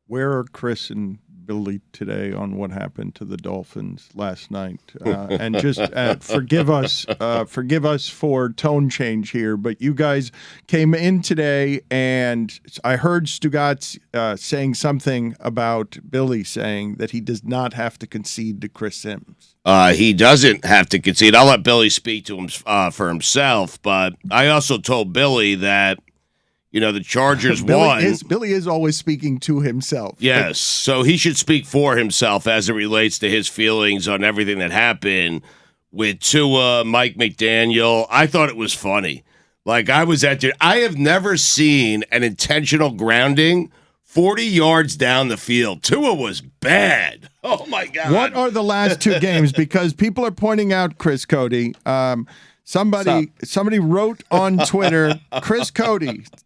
Where are Chris and Billy today on what happened to the Dolphins last night? And just forgive us for tone change here, but you guys came in today, and I heard Stugotz saying something about Billy saying that he does not have to concede to Chris Sims. He doesn't have to concede. I'll let Billy speak to him for himself, but I also told Billy that the Chargers won. Billy is always speaking to himself. Yes, so he should speak for himself as it relates to his feelings on everything that happened with Tua, Mike McDaniel. I thought it was funny. Like, I have never seen an intentional grounding 40 yards down the field. Tua was bad. Oh, my God. What are the last two games? Because people are pointing out, Chris Cody, Somebody wrote on Twitter,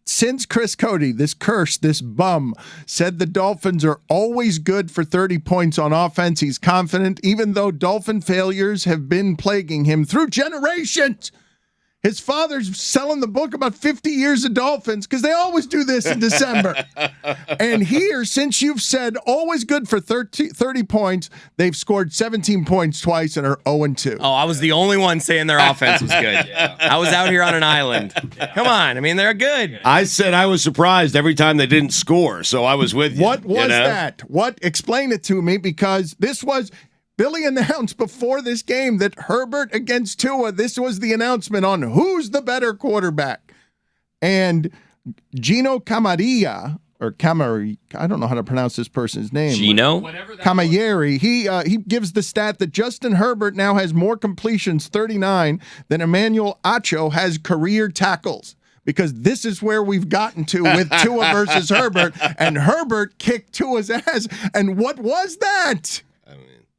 since Chris Cody, this curse, this bum, said the Dolphins are always good for 30 points on offense. He's confident, even though Dolphin failures have been plaguing him through generations. His father's selling the book about 50 years of Dolphins because they always do this in December. And here, since you've said always good for 30 points, they've scored 17 points twice and are 0-2. Oh, I was the only one saying their offense was good. Yeah. I was out here on an island. Come on. I mean, they're good. I said I was surprised every time they didn't score, so I was with you. What was that? Explain it to me, because this was... Billy announced before this game that Herbert against Tua, this was the announcement on who's the better quarterback. And Gino Camarilla, or Camari, I don't know how to pronounce this person's name. Gino? Camilleri, he gives the stat that Justin Herbert now has more completions, 39, than Emmanuel Acho has career tackles. Because this is where we've gotten to with Tua versus Herbert, and Herbert kicked Tua's ass. And what was that?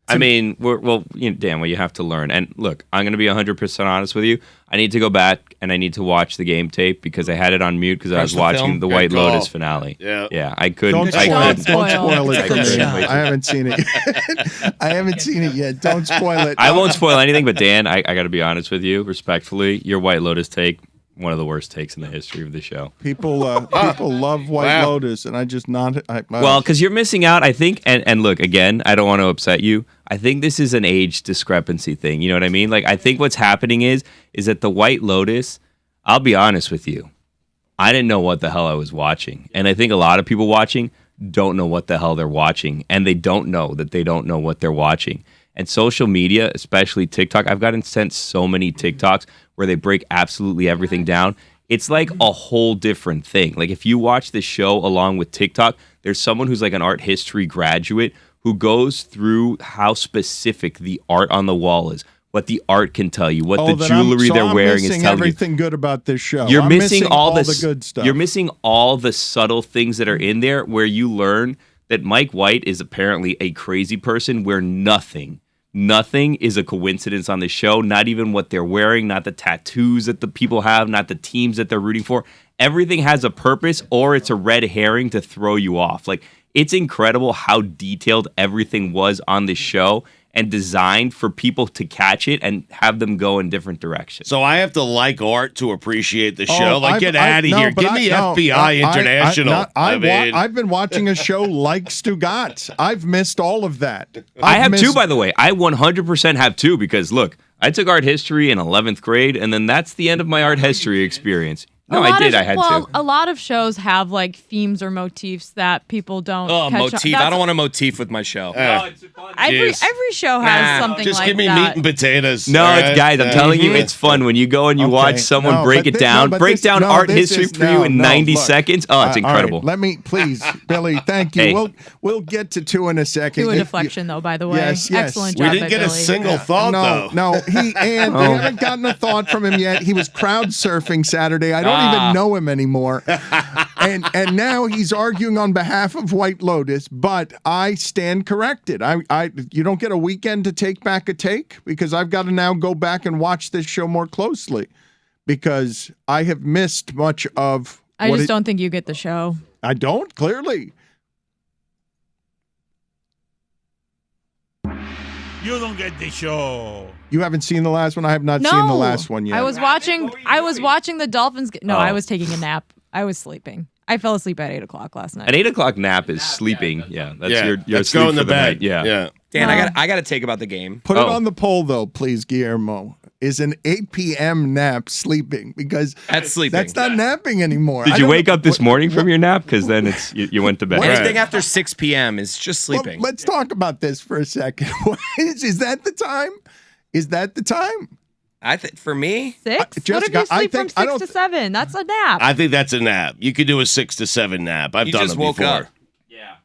Dan, what you have to learn. And look, I'm going to be 100% honest with you. I need to go back and I need to watch the game tape because I had it on mute because I was watching the White Lotus finale. Yeah, I couldn't. Don't spoil it for me. I haven't seen it yet. I haven't seen it yet. Don't spoil it. I won't spoil anything, but Dan, I got to be honest with you, respectfully, your White Lotus take, one of the worst takes in the history of the show. People love White Lotus, and I just not. Well, because you're missing out, I think. And look, again, I don't want to upset you. I think this is an age discrepancy thing. You know what I mean? Like, I think what's happening is that the White Lotus. I'll be honest with you, I didn't know what the hell I was watching, and I think a lot of people watching don't know what the hell they're watching, and they don't know that they don't know what they're watching. And social media, especially TikTok, I've gotten sent so many TikToks where they break absolutely everything down. It's like a whole different thing. Like, if you watch this show along with TikTok, there's someone who's like an art history graduate who goes through how specific the art on the wall is, what the art can tell you, what the jewelry they're wearing is telling you. Everything good about this show. You're missing all the good stuff. You're missing all the subtle things that are in there where you learn that Mike White is apparently a crazy person where nothing is a coincidence on the show, not even what they're wearing, not the tattoos that the people have, not the teams that they're rooting for. Everything has a purpose, or it's a red herring to throw you off. Like, it's incredible how detailed everything was on this show and designed for people to catch it and have them go in different directions. So I have to like art to appreciate the show? Get out of here. Give me FBI International. I've been watching a show like Stugotz. I've missed all of that. I have two, by the way. I 100% have two because, look, I took art history in 11th grade, and then that's the end of my art history experience. No, I did. I had to. A lot of shows have like themes or motifs that people don't. Oh, motif! I don't want a motif with my show. Every show has something like that. Just give me meat and potatoes. No, guys, I'm telling you, it's fun when you go and you watch someone break it down, art history for you in 90 seconds. Oh, it's incredible. Right, let me, please, Billy. Thank you. Hey. We'll get to two in a second. To a deflection, though. By the way, yes. Excellent job. We didn't get a single thought, though. No, we haven't gotten a thought from him yet. He was crowd surfing Saturday. I don't even know him anymore. and now he's arguing on behalf of White Lotus, but I stand corrected. You don't get a weekend to take back a take because I've got to now go back and watch this show more closely because I have missed much of I just don't think you get the show. I don't, clearly. You don't get the show. You haven't seen the last one? I have not seen the last one yet. I was watching the Dolphins. I was taking a nap. I was sleeping. I fell asleep at 8 o'clock last night. An 8 o'clock nap is sleeping. Yeah, that's your Let's sleep go in the for bed. night. Yeah. Yeah. Dan, I got to take about the game. Put it on the poll, though, please, Guillermo. Is an 8 p.m. nap sleeping? Because That's sleeping. that's not napping anymore. Did you wake up this morning from your nap? Because then it's you went to bed. Anything after 6 p.m. is just sleeping. Well, let's talk about this for a second. Is that the time? Is that the time? I think for me, 6? What if Jessica, you I sleep think- from I 6 don't to 7? That's a nap. I think that's a nap. You could do a 6 to 7 nap. I've you done just it woke before. up.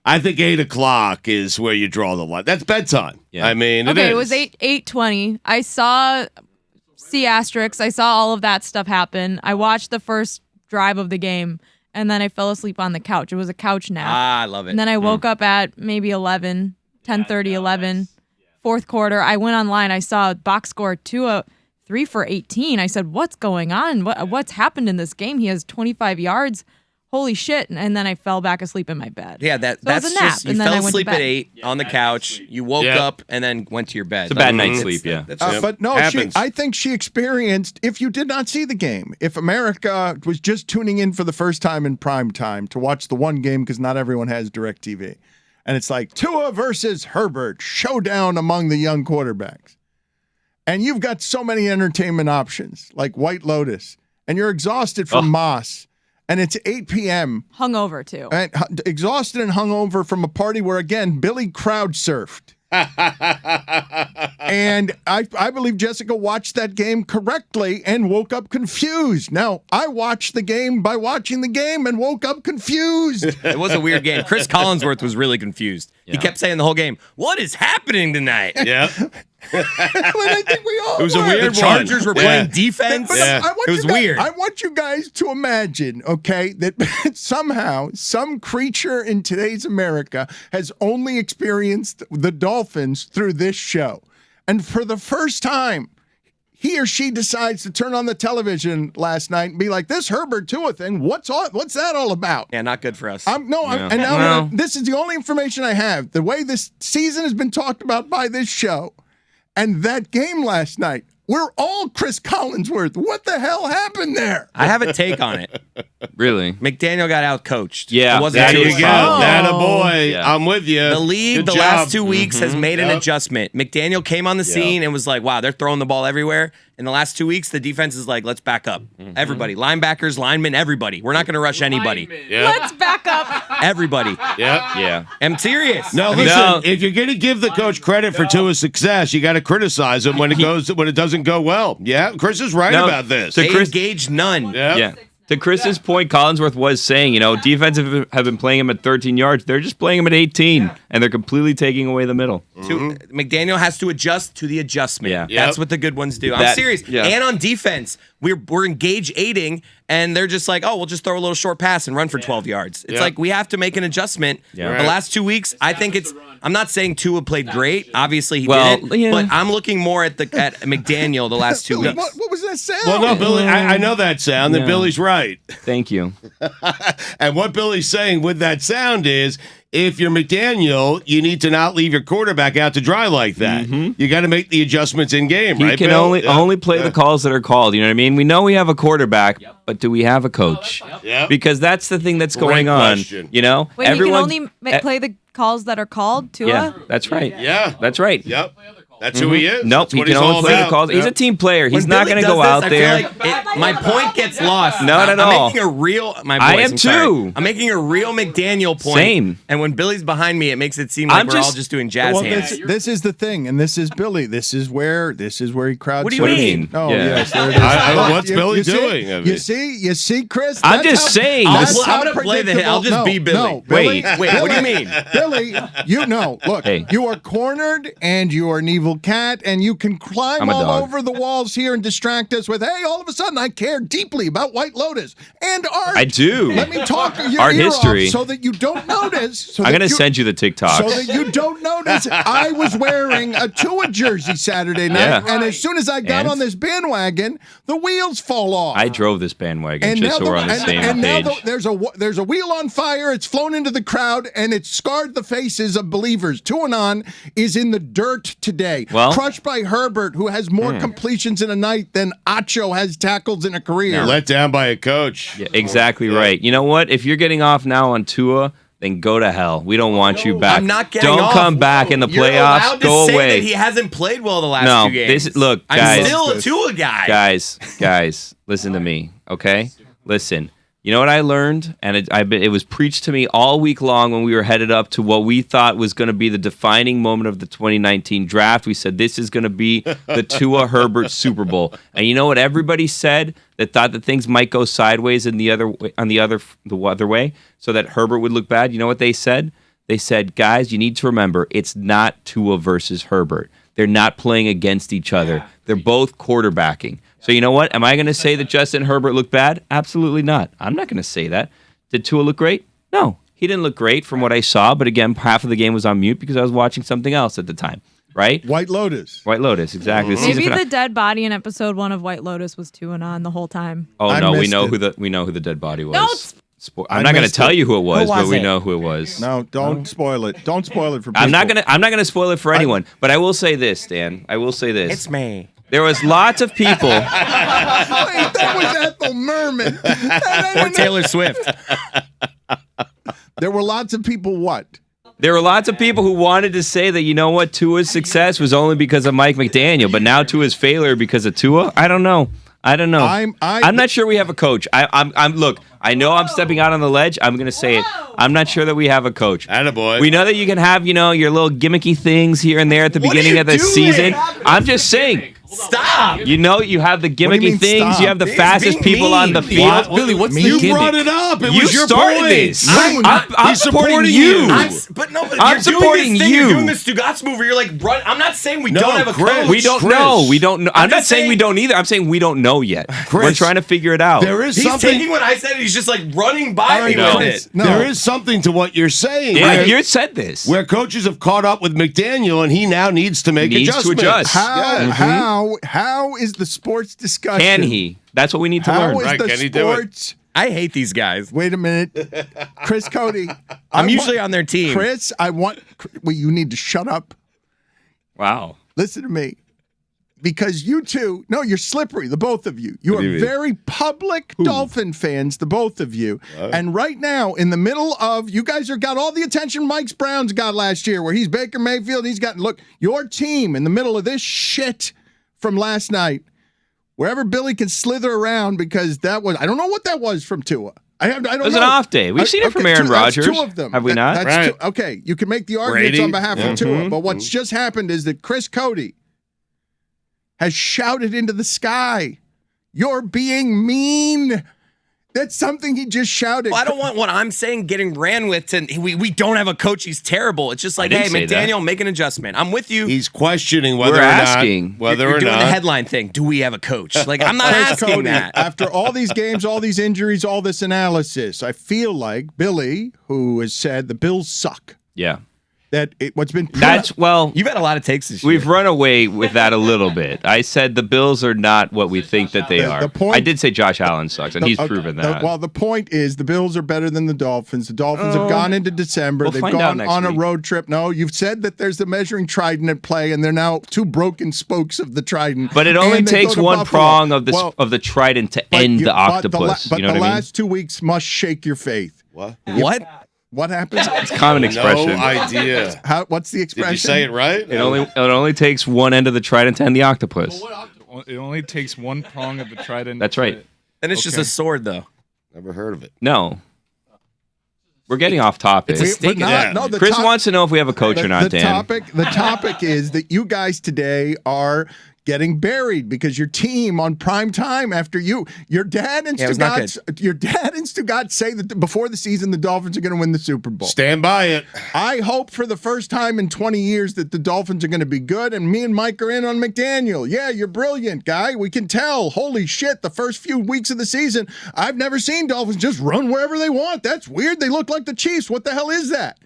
I think 8 o'clock is where you draw the line. That's bedtime. Yeah. I mean, Okay, it it was 8:20. I saw C asterisks. I saw all of that stuff happen. I watched the first drive of the game, and then I fell asleep on the couch. It was a couch nap. I love it. And then I woke up at maybe 11, 10:30, 11. Fourth quarter, I went online. I saw box score 3 for 18. I said, what's going on? What's happened in this game? He has 25 yards. Holy shit. And then I fell back asleep in my bed. Yeah, So it that's was a nap, just you and then I fell went to asleep at bed. 8 on the couch. You woke Yeah. up and then went to your bed. It's a bad night's sleep, yeah. That's But no, Happens. I think she experienced, if you did not see the game, if America was just tuning in for the first time in prime time to watch the one game because not everyone has DirecTV, and it's like Tua versus Herbert, showdown among the young quarterbacks. And you've got so many entertainment options like White Lotus, and you're exhausted from Moss, and it's 8 p.m. Hungover, too. and exhausted and hungover from a party where, again, Billy crowd surfed. And I believe Jessica watched that game correctly and woke up confused. Now, I watched the game by watching the game and woke up confused. It was a weird game. Chris Collinsworth was really confused. He kept saying the whole game, "What is happening tonight?" Yeah. And I think we all It was a were. weird The Chargers were Yeah. playing defense. But Yeah. I want It was you guys, weird. I want you guys to imagine, okay, that somehow some creature in today's America has only experienced the Dolphins through this show. And for the first time, he or she decides to turn on the television last night and be like, this Herbert Tua thing, what's that all about? Yeah, not good for us. And now this is the only information I have. The way this season has been talked about by this show and that game last night, we're all Chris Collinsworth. What the hell happened there? I have a take on it. Really? McDaniel got out coached. Yeah, it wasn't There to you his go. fault. That a boy. Yeah. I'm with you. The league, Good the job. last 2 weeks, has made an Yep. adjustment. McDaniel came on the scene and was like, wow, they're throwing the ball everywhere. In the last 2 weeks, the defense is like, let's back up. Everybody, linebackers, linemen, everybody. We're not going to rush anybody. Yeah. Let's back up. Everybody. Yeah. Yeah. I'm serious. No, listen. No. If you're going to give the coach credit for Tua's success, you got to criticize him when it doesn't go well. Yeah, Chris is right No, about this. to They Chris- engaged none. Yeah. To Chris's point, Collinsworth was saying, defense have been playing him at 13 yards. They're just playing him at 18, and they're completely taking away the middle. McDaniel has to adjust to the adjustment. Yeah. That's what the good ones do. I'm That- serious. yeah. And on defense, we're engaged aiding, and they're just like, oh, we'll just throw a little short pass and run for 12 yards. It's Yeah. like we have to make an adjustment. Yeah. The Right. last 2 weeks, I think I'm not saying Tua played great. Obviously, he Well, didn't. yeah. But I'm looking more at McDaniel the last 2 Billy, weeks. what was that sound? Well, no, Billy, I know that sound, and Yeah. Billy's right. Thank you. And what Billy's saying with that sound is, if you're McDaniel, you need to not leave your quarterback out to dry like that. You got to make the adjustments in game, He right, can Bill? only play the calls that are called. You know what I mean? We know we have a quarterback, but do we have a coach? Yep. Because that's the thing that's Great going on. question. Wait, Everyone, you can only play the calls that are called, Tua? Yeah, that's right. Yeah. That's right. Yep. That's who he is. Nope, That's he what can he's all only play the about. calls. He's a Yep. team player. He's When not Billy going to does go this, out I there. feel like my point gets lost. Not at I'm all. making a real. My I boys, am I'm sorry. too. I'm making a real McDaniel point. Same. And when Billy's behind me, it makes it seem like I'm we're all just- just doing jazz Well, hands. this is the thing, and this is Billy. This is where he crowds. What do you mean? Oh, Yeah. yes, there it is. What's Billy doing? I mean- You see, Chris. I'm That's just saying. I'm that's how gonna play the hit. I'll just predictable- be Billy. No, Billy. Wait, what do you mean? Billy, look, Hey. you are cornered and you are an evil cat and you can climb I'm a all dog. over the walls here and distract us with, hey, all of a sudden I care deeply about White Lotus and art. I do. Let me talk your Art ear history. off so that you don't notice. I'm going to send you the TikToks. So that you don't notice, I was wearing a Tua jersey Saturday night, Yeah. and as soon as I got And? on this bandwagon, the wheels fall off. I drove this bandwagon And just now so we're on the same page. there's a wheel on fire. It's flown into the crowd, and it's scarred the faces of believers. Tuanon is in the dirt today. Well- crushed by Herbert, who has more completions in a night than Acho has tackles in a career. Let down by a coach. Yeah, exactly right. You know what? If you're getting off now on Tua, then go to hell. We don't want you back. I'm not getting Don't off. come back in the You're playoffs. allowed to Go say away. that he hasn't played well the last No, 2 games. look, I'm guys. still a Tua guy. Guys, listen to me, okay? Listen. You know what I learned? And it was preached to me all week long when we were headed up to what we thought was going to be the defining moment of the 2019 draft. We said this is going to be the Tua Herbert Super Bowl. And you know what everybody said that thought that things might go sideways in the other way so that Herbert would look bad? You know what they said? They said, guys, you need to remember, it's not Tua versus Herbert. They're not playing against each other. They're both quarterbacking. So you know what? Am I going to say that Justin Herbert looked bad? Absolutely not. I'm not going to say that. Did Tua look great? No. He didn't look great from what I saw, but again, half of the game was on mute because I was watching something else at the time, right? White Lotus. White Lotus, exactly. The season Maybe finale- the dead body in episode 1 of White Lotus was 2 and on the whole time. Oh I no, we missed know it. who the dead body was. Don't I'm not going to missed tell it. you who it was, but was we it? know who it was. No, don't spoil it. Don't spoil it for people. I'm not gonna spoil it for anyone, but I will say this, Dan. I will say this. It's me. There was lots of people. Wait, that was Ethel Merman. Or Taylor Swift. There were lots of people what? There were lots of people who wanted to say that, you know what, Tua's success was only because of Mike McDaniel, but now Tua's failure because of Tua? I don't know. I'm not sure we have a coach. Look, I know I'm stepping out on the ledge. I'm going to say it. I'm not sure that we have a coach. Attaboy. We know that you can have, your little gimmicky things here and there at the What are beginning you of the doing? season. I'm just saying. Stop. You have the What do you gimmicky mean, things. stop? You have the He's fastest being people on the mean. field. What? Billy, what's the you gimmick? brought it up. It You was your started point. this. I'm I'm supporting you. But I'm you're supporting doing this thing. you. You're doing this Stugotz move where you're like, run. I'm not saying we No, don't have a Chris, coach. We don't Chris. know. We don't know. I'm not just saying we saying- don't either. I'm saying we don't know yet. We're Chris, trying to figure it out. There is He's something. taking what I said and he's just like running by me No. with it. No. There is something to what you're saying. Yeah, right? you said this. Where coaches have caught up with McDaniel, and he now needs to make Needs to adjustments. adjust. How is the sports discussion? Can he? That's what we need to How learn. is Right, the can he do it? sports? I hate these guys. Wait a minute, Chris Cody. I'm usually on their team. Chris, well, you need to shut up. Wow. Listen to me. Because you two, no, you're slippery, the both of you. You What do are you mean? very public Dolphin fans, the both of you. And right now, in the middle of, you guys are got all the attention Mike's Browns got last year, where he's Baker Mayfield. He's got, look, your team in the middle of this shit from last night, wherever Billy can slither around, because that was, I don't know what that was from Tua. I don't know. It was an off day. We've seen it from Aaron That's Rodgers. two of them. Have we not? That's Right. two. Okay, you can make the arguments Brady. on behalf of Tua, but what's just happened is that Chris Cody has shouted into the sky, "You're being mean." That's something he just shouted. Well, I don't want what I'm saying getting ran with to we don't have a coach. He's terrible. It's just like, hey, didn't say that. McDaniel, make an adjustment. I'm with you. He's questioning whether We're or asking. not whether You're or doing not the headline thing. Do we have a coach? Like, I'm not Chris asking Cody, that. after all these games, all these injuries, all this analysis, I feel like Billy, who has said the Bills suck, Yeah. that what's been You've had a lot of takes this year. We've run away with that a little bit. I said the Bills are not what we think that they are. The point- I did say Josh Allen sucks, and he's proven that. the point is the Bills are better than the Dolphins. The Dolphins have gone into December. We'll They've find out gone next on a week. road trip. No, you've said that there's the measuring trident at play, and they're now two broken spokes of the trident. But it only And they takes go to one Buffalo. prong of the Well, of the trident to but end you- the but octopus. But you know the what I mean? last 2 weeks must shake your faith. What? what? What happened? It's a common expression. No idea. What's the expression? Did you say it right? It only takes one end of the trident to end the octopus. It only takes one prong of the trident. That's right. Then it's just a sword, though. Never heard of it. No. We're getting off topic. We're not- Yeah. no, the Chris top- wants to know if we have a coach or not, the Dan. topic is that you guys today are getting buried because your team on prime time after your dad and Yeah, it was not Stugotz say that before the season the Dolphins are going to win the Super Bowl. Stand by it. I hope for the first time in 20 years that the Dolphins are going to be good, and me and Mike are in on McDaniel. Yeah, you're brilliant, guy. We can tell. Holy shit, the first few weeks of the season, I've never seen Dolphins just run wherever they want. That's weird. They look like the Chiefs. What the hell is that?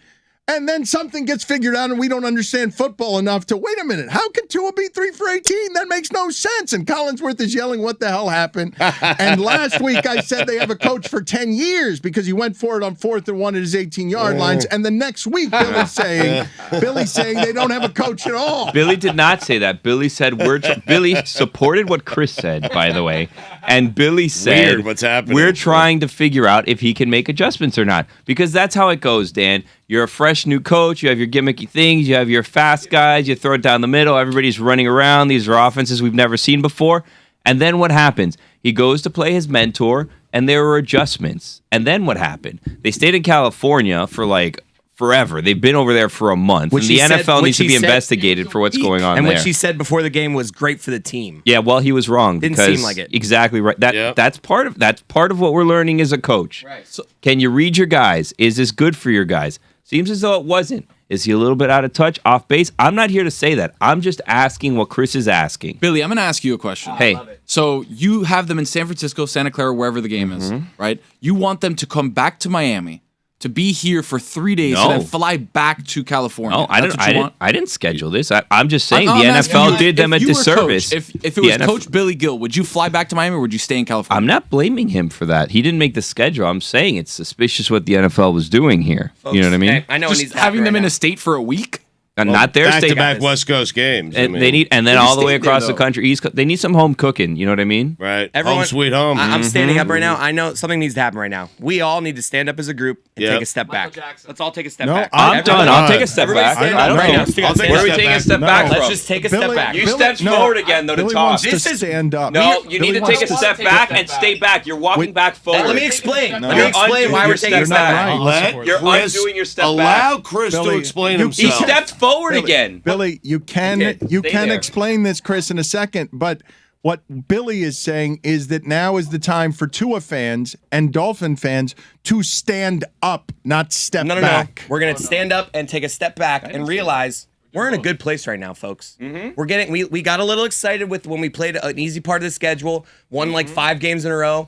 And then something gets figured out and we don't understand football enough to, wait a minute, how can Tua be 3 for 18? That makes no sense. And Collinsworth is yelling, what the hell happened? And last week I said they have a coach for 10 years because he went for it on 4th and 1 at his 18-yard lines. And the next week Billy's saying they don't have a coach at all. Billy did not say that. Billy said Billy supported what Chris said, by the way. And Billy said, Weird, what's happening? We're trying to figure out if he can make adjustments or not. Because that's how it goes, Dan. You're a fresh new coach. You have your gimmicky things. You have your fast guys. You throw it down the middle. Everybody's running around. These are offenses we've never seen before. And then what happens? He goes to play his mentor, and there were adjustments. And then what happened? They stayed in California for like forever. They've been over there for a month. And the NFL needs to be investigated for what's going on and there. what she said before the game was great for the team. Yeah, well, he was wrong. Didn't because seem like it. Exactly right. That's part of what we're learning as a coach. Right. So, can you read your guys? Is this good for your guys? Seems as though it wasn't. Is he a little bit out of touch, off base? I'm not here to say that. I'm just asking what Chris is asking. Billy, I'm going to ask you a question. Hey. So you have them in San Francisco, Santa Clara, wherever the game is, right? You want them to come back to Miami, to be here for 3 days, No. and then fly back to California. No, I That's what you want? didn't schedule this. I'm just saying I'm the asking NFL you, did them a if you were disservice. coach, if it The was NFL Coach Billy Gill, would you fly back to Miami or would you stay in California? I'm not blaming him for that. He didn't make the schedule. I'm saying it's suspicious what the NFL was doing here. You know what I mean? Hey, I know Just it needs to having happen them right in now. a state for a week? And not their state. Back-to-back West Coast games. And they need, and then all the way stayed there, across the though. country, East Coast. They need some home cooking. You know what I mean? Right. Everyone- Home sweet home. I'm standing up right now. I know something needs to happen right now. We all need to stand up as a group and Yep. take a step back. Let's all take a step No, back. I'm Everybody- done. I'll take a step Everybody back. stand I up don't right know. now. Stand I'll up. take a Where are we step taking a back. step No. back Let's from? just take a step back. You stepped forward again, though, to Billy talk. wants to This is- stand up. No, you need Billy to take a wants step back and stay back. You're walking back forward. Let me explain. No. Let me explain You're why we're undoing taking a your step step back. back. Let You're Chris undoing your step allow back. Chris to Billy, explain you- He himself. stepped forward again. Billy, you can Okay, stay there. explain this, Chris, in a second. But what Billy is saying is that now is the time for Tua fans and Dolphin fans to stand up, not step No. back. We're gonna stand up and take a step back and realize we're in a good place right now, folks. We're getting we got a little excited with when we played an easy part of the schedule, won like 5 games in a row.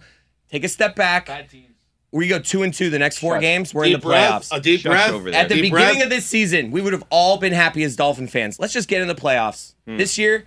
Take a step back. We go 2-2 the next 4 games. We're in the playoffs. A deep Shush breath. over there. At the Deep beginning breath. of this season, we would have all been happy as Dolphin fans. Let's just get in the playoffs. This year,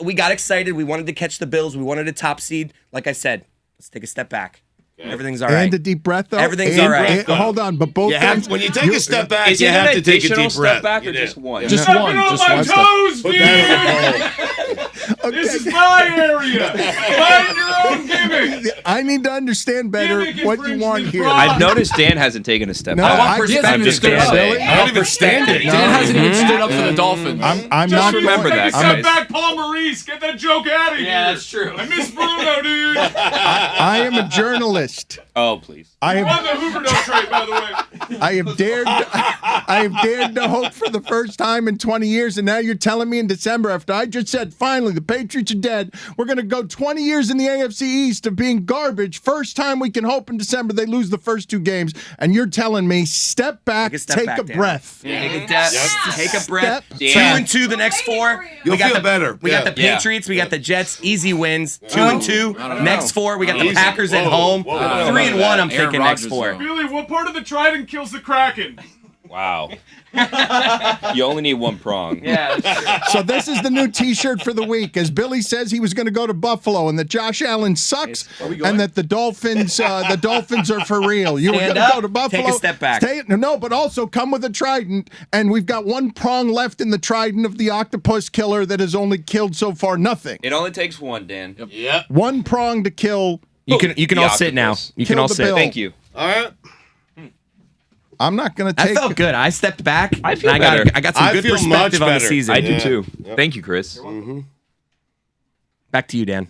we got excited. We wanted to catch the Bills. We wanted a top seed. Like I said, let's take a step back. Everything's all right. And a deep breath, though. Everything's And- all right. and- hold on, but both You have, things. when you take a step back, Is you it have an to take a additional deep breath. step back or You do. just one? Just Stepping one. on Just my one step. toes, Put dude! that This is my area. Find your own gimmick. I need to understand better Gimmick what you infringement want here. fraud. I've noticed Dan hasn't taken a step No, back. I- Perspective. I'm just Billy. standing. I don't even stand it. Dan hasn't even stood up for the Dolphins. I'm Just not remember going, that, Take a guys. step back, Paul Maurice. Get that joke out of here. Yeah, that's true. I miss Bruno, dude. I am a journalist. Oh, please. I Won have the Huberto trade, by the way. I have dared to hope for the first time in 20 years, and now you're telling me in December, after I just said finally the Patriots are dead, we're going to go 20 years in the AFC East of being garbage. First time we can hope in December they lose the first 2 games, and you're telling me step back, Take a step take back, a Dan. breath. Take a take a breath. Dan. 2-2 the next 4. You'll we got feel the, better. We got the Yeah. Patriots. We got the Jets. Easy wins. 2-2. Next 4. We got the Easy. Packers at Whoa, home. whoa. 3-1. I'm Aaron thinking next Rodgers, 4. though. Billy, what part of the trident kills the Kraken? Wow. You only need one prong. So this is the new T-shirt for the week. As Billy says, he was going to go to Buffalo, and that Josh Allen sucks, and that the Dolphins are for real. You were going Stand to up, go to Buffalo. take a step back. No, but also come with a trident, and we've got one prong left in the trident of the octopus killer that has only killed so far nothing. It only takes one, Dan. Yep. One prong to kill. You can The all sit now. octopus. You can Kill all the sit. Bill. Thank you. All right. I'm not going to That take. felt good. I stepped back. I feel and I better. got I got some I good feel perspective much on the better. season. I do Yeah. too. Yep. Thank you, Chris. Back to you, Dan.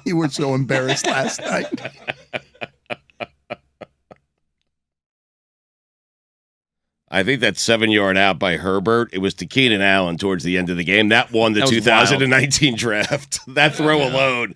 You were so embarrassed last night. I think that 7-yard out by Herbert, it was to Keenan Allen towards the end of the game. That won the That was 2019 draft. That throw alone.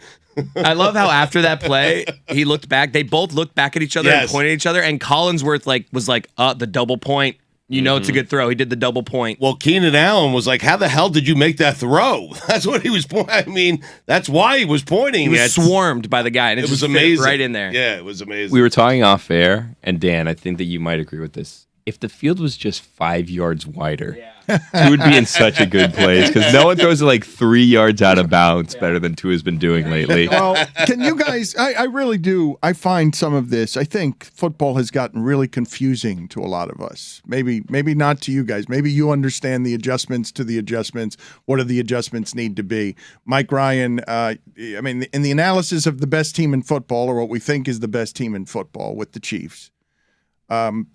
I love how after that play, he looked back. They both looked back at each other and Yes. pointed at each other. And Collinsworth was like, the double point. You know it's a good throw. He did the double point. Well, Keenan Allen was like, how the hell did you make that throw? That's what he was pointing. I mean, that's why he was pointing. He was at- swarmed by the guy, and It was just fit amazing. right in there. Yeah, it was amazing. We were talking off air, and Dan, I think that you might agree with this. if the field was just 5 yards wider, Tua would be in such a good place because no one throws it like 3 yards out of bounds better than Tua's been doing lately. Well, can you guys, I really do, I find some of this, I think football has gotten really confusing to a lot of us. Maybe not to you guys. Maybe you understand the adjustments to the adjustments. What do the adjustments need to be? Mike Ryan, I mean, in the analysis of the best team in football, or what we think is the best team in football with the Chiefs,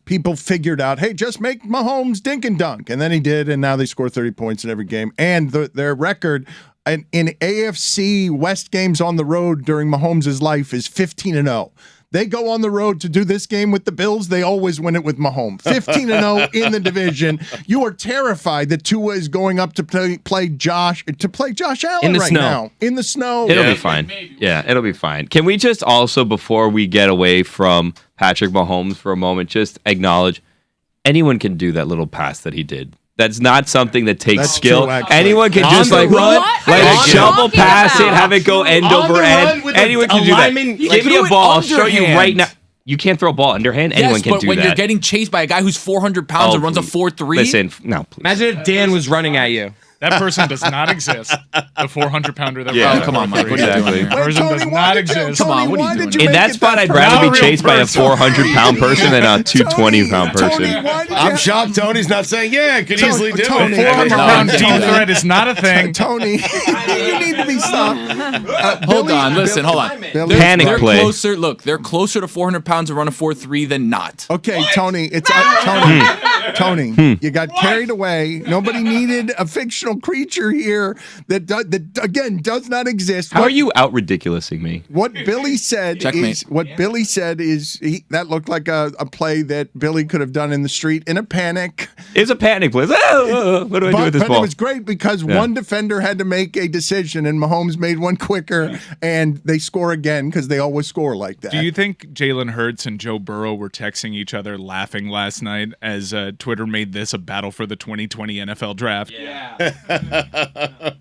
people figured out, hey, just make Mahomes dink and dunk. And then he did, and now they score 30 points in every game. And their record in AFC West games on the road during Mahomes' life is 15-0. They go on the road to do this game with the Bills. They always win it with Mahomes. 15-0 in the division. You are terrified that Tua is going up to play Josh Allen in the right snow. now. In the snow. It'll be fine. Yeah, it'll be fine. Can we just also, before we get away from Patrick Mahomes for a moment, just acknowledge anyone can do that little pass that he did. That's not something that takes That's skill. true, actually. Anyone can On just the like run? What are like you shovel talking pass it, about? have it go end On over the end. run with Anyone a can do that. lineman, Give like, me a threw it ball. I'll show you underhand. right now. You can't throw a ball underhand. Anyone Yes, can but do when that. you're getting chased by a guy who's 400 pounds and runs a 4.3, Listen, no, please. Imagine if Dan was running at you. That person does not exist. The 400-pounder that Yeah. runs Oh, come on, Mike. What are you Exactly. doing That here? person does not exist. Come on, what are you doing? In that spot, I'd rather be chased by a 400-pound person than a 220-pound person. I'm shocked Tony's not saying, yeah, I could easily do Tony, it. 400-pound No, deep Tony. threat is not a thing. Tony, you need to be stopped. Hold on, listen, hold on. Billy- Panic They're play. closer. Look, they're closer to 400 pounds to run a 4.3 than not. Okay, Tony, it's Tony. You got carried away. Nobody needed a fictional creature here that again does not exist. How are you out ridiculousing me? What Billy said Checkmate. is that looked like a play that Billy could have done in the street in a panic. It's a panic play. What do I do with this But ball? it was great because one defender had to make a decision, and Mahomes made one quicker, and they score again because they always score like that. Do you think Jalen Hurts and Joe Burrow were texting each other laughing last night as Twitter made this a battle for the 2020 NFL draft?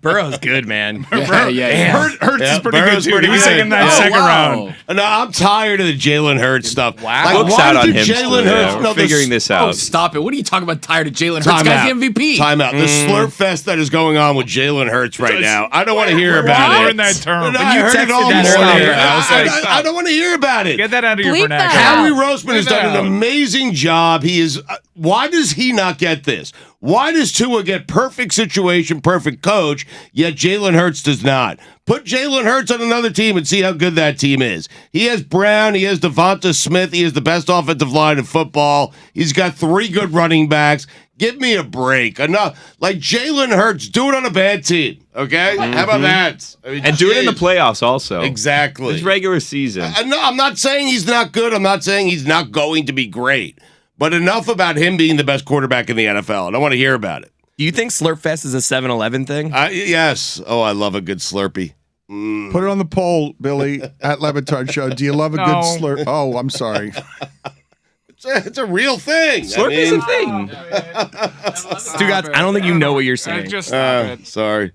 Burrow's good, man. Yeah. Hurts is pretty Burrow's good too. pretty He was good. taking that Oh, second wow. round. No, I'm tired of the Jalen Hurts stuff. Wow. Like, Book's why out on did him. Jalen still, Hurts? We're No, figuring this out. Oh, stop it. What are you talking about? Tired of Jalen Hurts? Time Guy's out. the MVP. Time out. The slurp fest that is going on with Jalen Hurts right now. I don't want to hear We're about it. in that term. No, When I you heard it texted all that morning. earlier, I was like, I don't want to hear about it. Get that out of your Bleep that vernacular. out. Howie Roseman has done an out. amazing job. He is. Why does he not get this? Why does Tua get perfect situation, perfect coach, yet Jalen Hurts does not? Put Jalen Hurts on another team and see how good that team is. He has Brown. He has Devonta Smith. He has the best offensive line in football. He's got 3 good running backs. Give me a break. Enough. Like Jalen Hurts, do it on a bad team. Okay? How about that? I mean, And do it in the geez. playoffs also. Exactly. It's regular season. No, I'm not saying he's not good. I'm not saying he's not going to be great. But enough about him being the best quarterback in the NFL. I don't want to hear about it. Do you think Slurpfest is a 7-Eleven thing? Yes. Oh, I love a good Slurpee. Put it on the poll, Billy, at Le Batard Show. Do you love a good No. slurp? Oh, I'm sorry. It's a real thing. Slurp is a thing. Stugotz, I don't think you know what you're saying. Just stop it. Sorry.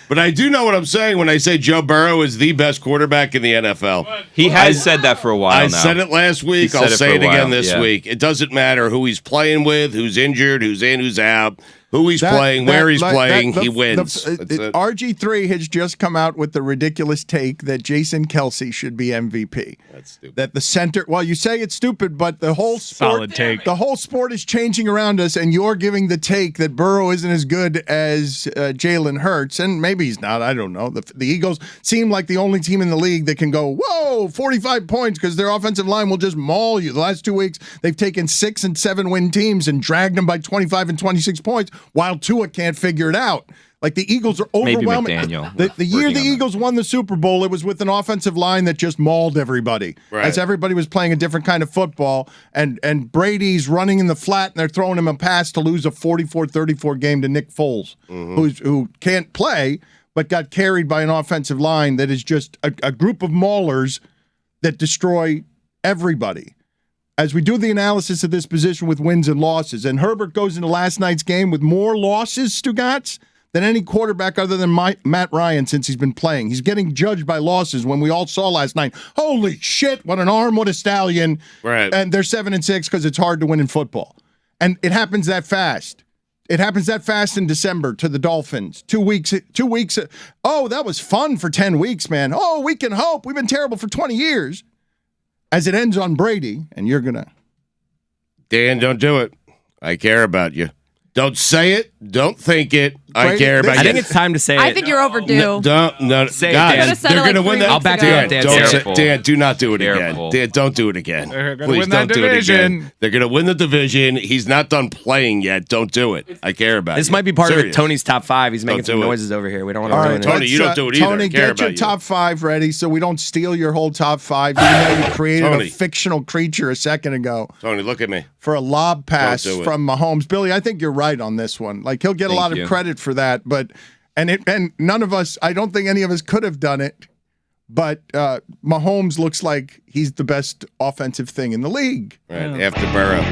But I do know what I'm saying when I say Joe Burrow is the best quarterback in the NFL. He has said that for a while I now. said it last week. said I'll it say for it a again while, this yeah. week. It doesn't matter who he's playing with, who's injured, who's in, who's out, who he's playing, where he's playing. He wins. That's it. RG3 has just come out with the ridiculous take that Jason Kelsey should be MVP. That's stupid. That the center, well, you say it's stupid, but the whole sport, Solid take. the whole sport is changing around us, and you're giving the take that Burrow isn't as good as Jalen Hurts, and maybe he's not. I don't know. The Eagles seem like the only team in the league that can go, whoa, 45 points because their offensive line will just maul you. The last 2 weeks, they've taken 6 and 7 win teams and dragged them by 25 and 26 points, while Tua can't figure it out. Like the Eagles are Maybe overwhelming. McDaniel. The year Working the on that. Eagles won the Super Bowl, it was with an offensive line that just mauled everybody. Right. As everybody was playing a different kind of football, and Brady's running in the flat, and they're throwing him a pass to lose a 44-34 game to Nick Foles, who can't play, but got carried by an offensive line that is just a group of maulers that destroy everybody. As we do the analysis of this position with wins and losses, and Herbert goes into last night's game with more losses, Stugotz, than any quarterback other than Matt Ryan since he's been playing. He's getting judged by losses when we all saw last night. Holy shit, what an arm, what a stallion. Right. And they're 7-6 because it's hard to win in football. And it happens that fast. It happens that fast in December to the Dolphins. 2 weeks. Oh, that was fun for 10 weeks, man. Oh, we can hope. We've been terrible for 20 years. As it ends on Brady, and you're going to. Dan, don't do it. I care about you. Don't say it. Don't think it. I Brady, care about I you. think it's time to say it. I think you're overdue. No, Say it, guys, Dan. Could've said they're it like going to win 3 that. I'll back you up, Dan. Don't say, Careful. Dan, do not do it Careful. again. Dan, don't do it again. They're gonna Please win that don't do it division. again. They're going to win the division. He's not done playing yet. Don't do it. I care about This you. might be part of Serious. Tony's top 5. He's making Don't some do it. noises over here. We don't want All to right, ruin Tony, it. you don't do it either. Tony, I care get your about you. top 5 ready so we don't steal your whole top 5. Even though you created Tony. a fictional creature a second ago Tony, look at me. for a lob pass Don't do it. from Mahomes. Billy, I think you're right on this one. Like, he'll get a lot you. of credit for that, but and none of us, I don't think any of us could have done it. But Mahomes looks like he's the best offensive thing in the league. Right, after Burrow.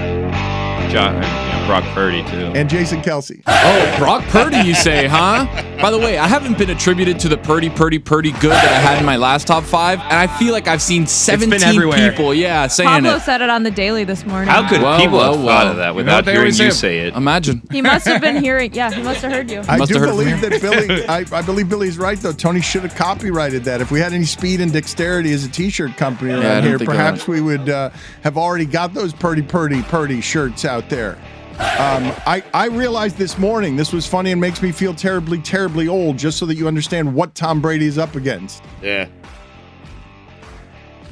Brock Purdy too. And Jason Kelsey. Oh, Brock Purdy, you say, huh? By the way, I haven't been attributed to the Purdy good that I had in my last top 5, and I feel like I've seen 17 everywhere. people, saying Pablo it. said it on the daily this morning. How could Well, people have well, thought well. of that what without they hearing always you say? say it? Imagine. He must have been hearing. Yeah, he must have heard you. I Must do have heard believe from that Billy, I believe Billy's right, though. Tony should have copyrighted that. If we had any speed and dexterity as a T-shirt company I around don't here, think perhaps we would have already got those Purdy shirts out there. I realized this morning, this was funny and makes me feel terribly, terribly old, just so that you understand what Tom Brady is up against. Yeah.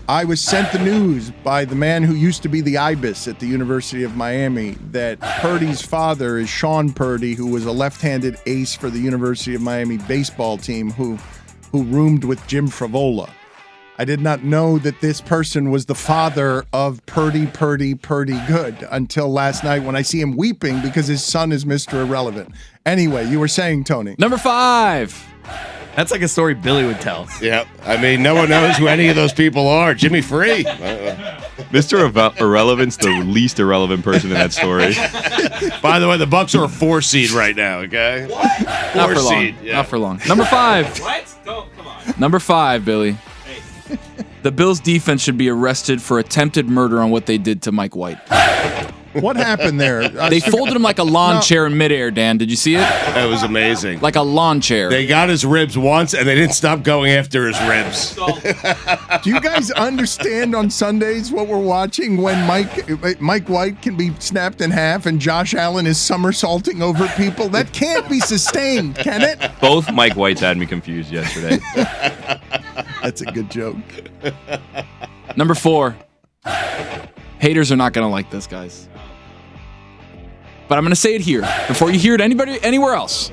I was sent the news by the man who used to be the Ibis at the University of Miami that Purdy's father is Sean Purdy, who was a left-handed ace for the University of Miami baseball team who roomed with Jim Favola. I did not know that this person was the father of Purdy Good until last night when I see him weeping because his son is Mr. Irrelevant. Anyway, you were saying, Tony. Number 5. That's like a story Billy would tell. Yeah. I mean, no one knows who any of those people are. Jimmy Free. Mr. Irrelevant's the least irrelevant person in that story. By the way, the Bucks are a 4 seed right now, okay? Not 4 for long. seed. Yeah. Not for long. Number 5. What? Don't come on. Number 5, Billy. The Bills defense should be arrested for attempted murder on what they did to Mike White. What happened there? They folded him like a lawn chair in midair, Dan. Did you see it? That was amazing. Like a lawn chair. They got his ribs once, and they didn't stop going after his ribs. Do you guys understand on Sundays what we're watching when Mike White can be snapped in half and Josh Allen is somersaulting over people? That can't be sustained, can it? Both Mike Whites had me confused yesterday. That's a good joke. Number 4. Haters are not going to like this, guys. But I'm going to say it here before you hear it anywhere else.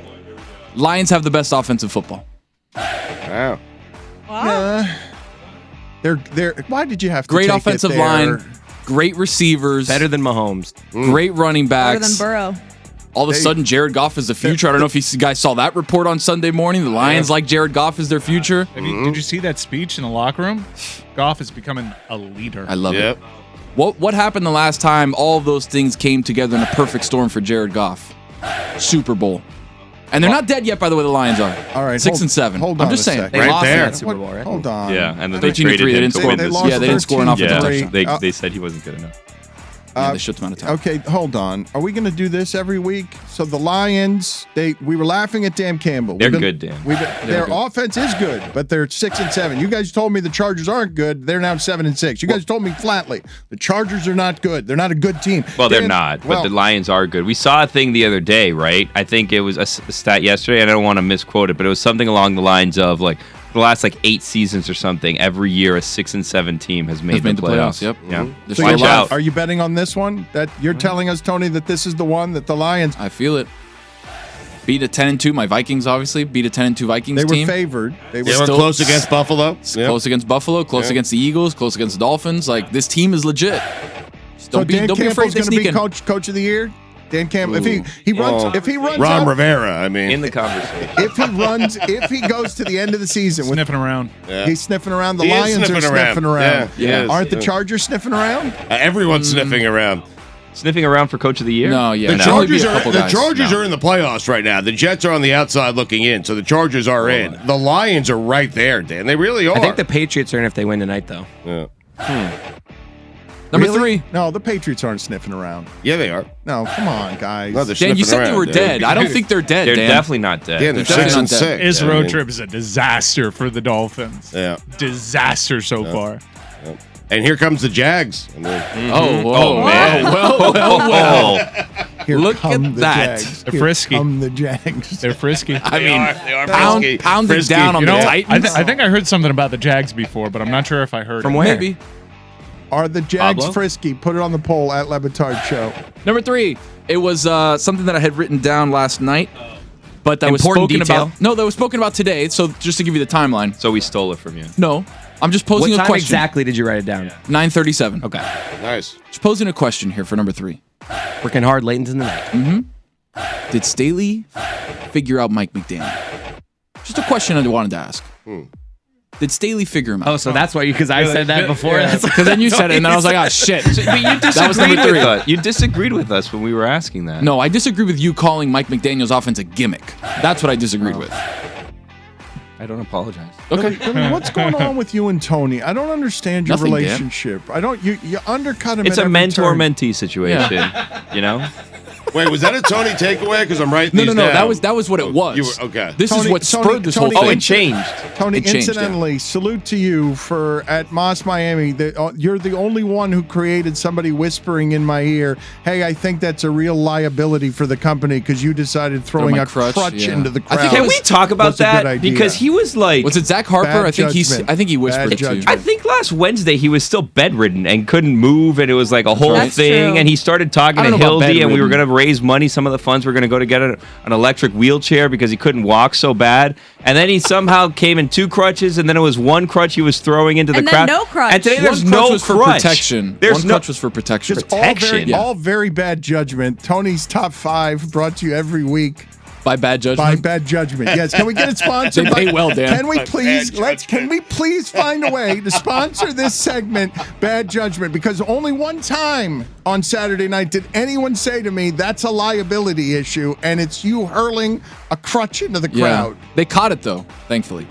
Lions have the best offensive football. Wow. They're. Why did you have to Great take offensive it there? line, great receivers, Better than Mahomes. great running Better backs. than Burrow. All of a sudden, Jared Goff is the future. I don't know if you guys saw that report on Sunday morning. The Lions like Jared Goff is their future. Did you see that speech in the locker room? Goff is becoming a leader. I love Yep. it. What happened the last time all of those things came together in a perfect storm for Jared Goff? Super Bowl. And they're not dead yet, by the way, the Lions are. All right, 6 and 7. Hold I'm on just a saying. sec. They Right lost there. that Super Bowl, right? Hold on. Yeah, and then 13 to 3. They didn't score. They lost Yeah, they didn't score an 13 offensive to Yeah, touchdown. 3. they said he wasn't good enough. Yeah, they shut them out of town. Okay, hold on. Are we going to do this every week? So the Lions, we were laughing at Dan Campbell. They're good, Dan. Their good. offense is good, but they're 6 and 7. You guys told me the Chargers aren't good. They're now 7 and 6. You guys told me flatly the Chargers are not good. They're not a good team. Well, they're Dan- not, well, but the Lions are good. We saw a thing the other day, right? I think it was a stat yesterday, and I don't want to misquote it, but it was something along the lines of like the last 8 seasons or something. Every year, a 6 and 7 team has made the playoffs. Yep. Yeah. They're so still Watch you're- out. alive. Are you betting on this one? That you're telling us, Tony, that this is the one that the Lions I feel it. Beat a 10-2. My Vikings, obviously. Beat a 10-2 Vikings they were team. favored. They were They were Still- close against Buffalo. Yep. Close against Buffalo. Close against the Eagles. Close against the Dolphins. Like, this team is legit. Just So don't be Dan afraid Campbell's to going to sneak be in. coach of the year. Dan Campbell. If he runs, Oh, if he runs, Ron out- Rivera, I mean. In the conversation. if he goes to the end of the season with Sniffing around. Yeah. he's sniffing around, the He is Lions are sniffing around. sniffing around. Yeah, he is. Aren't the Chargers sniffing around? Everyone's sniffing around. sniffing around for Coach of the Year? No, yeah. The no. Only be Chargers, a couple guys. are in the playoffs right now. The Jets are on the outside looking in, so the Chargers are in. The Lions are right there, Dan. They really are. I think the Patriots are in if they win tonight, though. Yeah. Number Really? 3. No, the Patriots aren't sniffing around. Yeah, they are. No, come on, guys. No, they're Dan, you sniffing said they around, were Dan. dead. I don't think they're dead, They're Dan. definitely not dead. Dan, they're Definitely 6 not dead. and 6. His I road mean, trip is a disaster for the Dolphins. Yeah. Disaster so far. And here comes the Jags. I mean, Oh, whoa, man. Well. Here Look come at the that. Jags. They're Here frisky. come the Jags. They're frisky. I mean, they are frisky. pounded Frisky. down on You the know, Titans. I think I heard something about the Jags before, but I'm not sure if I heard From it. where? Maybe. Are the Jags Pablo? frisky? Put it on the poll at LeBatard Show. Number 3, it was something that I had written down last night, but that was Important spoken detail? about. No, that was spoken about today. So just to give you the timeline. So we stole it from you. No, I'm just What posing a time question. exactly did you write it down? 9:37. Okay. Nice. Just posing a question here for number 3. Working hard late into the night. Did Staley figure out Mike McDaniel? Just a question I wanted to ask. Did Staley figure him out? Oh, so that's why because I said that before. That's Because then you said it, and then I was like, oh, shit. But you That was disagreed number 3. with us. You disagreed with us when we were asking that. No, I disagree with you calling Mike McDaniel's offense a gimmick. That's what I disagreed with. I don't apologize. Okay. I mean, what's going on with you and Tony? I don't understand your Nothing, Dan. relationship. I don't. You undercut him. It's at a every turn. mentor-mentee situation. You know? Wait, was that a Tony takeaway? Because I'm writing No, these no, down. that was what it was. You were, okay. This Tony- is what Tony- spurred this Tony- whole Oh, thing. it changed. Tony, It changed, incidentally, salute to you for at Moss Miami. You're the only one who created somebody whispering in my ear, "Hey, I think that's a real liability for the company because you decided throwing my a crutch yeah. into the I crowd." think Can we talk about That's a good that? idea. Because he was like, Was it Zach Harper? Bad I think judgment. I think he whispered Bad to you. judgment. I think last Wednesday he was still bedridden and couldn't move, and it was like a whole That's thing. true. And he started talking I to don't know about Hildy, and we were bedridden. going to raise money. Some of the funds were going to go to get an electric wheelchair because he couldn't walk so bad. And then he somehow came in 2 crutches, and then it was 1 crutch he was throwing into the And then crowd. no crutch. And today One there's crutch no was for crutch. protection. There's One no crutch was for protection. Just protection. all very bad judgment. Tony's top 5 brought to you every week By bad judgment. by bad judgment. Yes, can we get it sponsored? They pay by- well, Dan. Can we By please bad Can we please find a way to sponsor this segment, Bad Judgment? Because only one time on Saturday night did anyone say to me that's a liability issue, and it's you hurling a crutch into the Yeah. crowd. They caught it though, thankfully,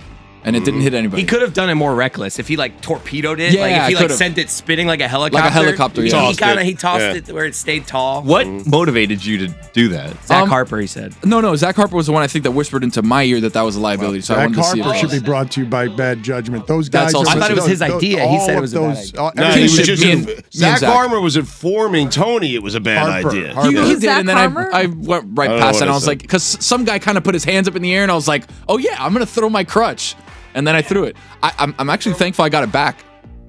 and it didn't hit anybody. He could have done it more reckless if he like torpedoed it. Yeah, like if he like could've. sent it spinning like a helicopter. helicopter, He, yeah. he tossed Yeah. it where it stayed tall. What motivated you to do that? Zach Harper, he said. No, Zach Harper was the one I think that whispered into my ear that was a liability. So I Zach wanted to see Harper if should be brought to you by Bad Judgment. Those guys. That's also- are- I thought it was his idea. He all said it of was a bad those. idea. No, he Kinship, was just me and Zach Zach. Harmer was informing Tony it was a bad Harper. idea. Harper. He Yeah. did, Zach and then Harmer? I went right I don't know past what it, and I I was said. like, because some guy kind of put his hands up in the air, and I was like, oh yeah, I'm gonna throw my crutch, and then I threw it. I'm actually thankful I got it back.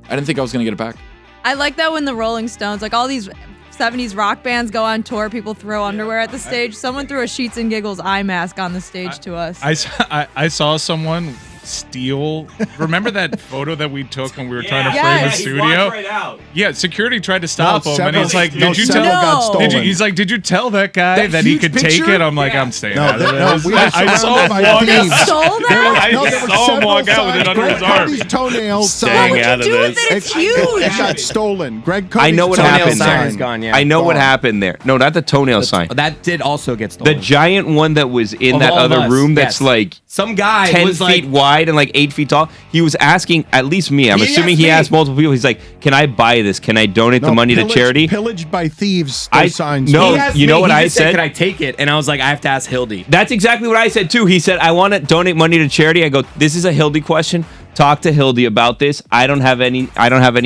I didn't think I was gonna get it back. I like that when the Rolling Stones, like all these 70s rock bands go on tour, people throw underwear at the stage. Someone threw a Sheets and Giggles eye mask on the stage to us. I saw someone steal. Remember that photo that we took when we were trying to Yeah. frame Yeah, the he studio? out. Yeah, security tried to stop him, and several- he's like, no, "Did you several tell?" got No. stolen. He's like, "Did you tell that guy That that he huge could take picture? it?" I'm like, "I'm staying No, out of no, this." we were I surrounded saw him by walk thieves. out. Stole There were, that? no, there were saw him several walk out with it signs. under Greg his arm. Cody's toenails Staying sign. What out would you of do with this. it? It's huge. It got stolen. Greg Cody's I know what toenail happened sign. there. is gone, yeah. I know what Gone. happened there. No, not the toenail sign. That did also get The stolen. giant one that was in Of that all of other us, room that's yes. like Some guy 10 was feet like, wide and like 8 feet tall. He was asking, at least me, I'm He assuming asked he me. asked multiple people. He's like, can I buy this? Can I donate the money to charity? Pillaged by thieves. I- Those signs. no, he asked you know me, what he I just said? Can I take it? And I was like, I have to ask Hildy. That's exactly what I said too. He said, I want to donate money to charity. I go, this is a Hildy question. Talk to Hildy about this. I don't have any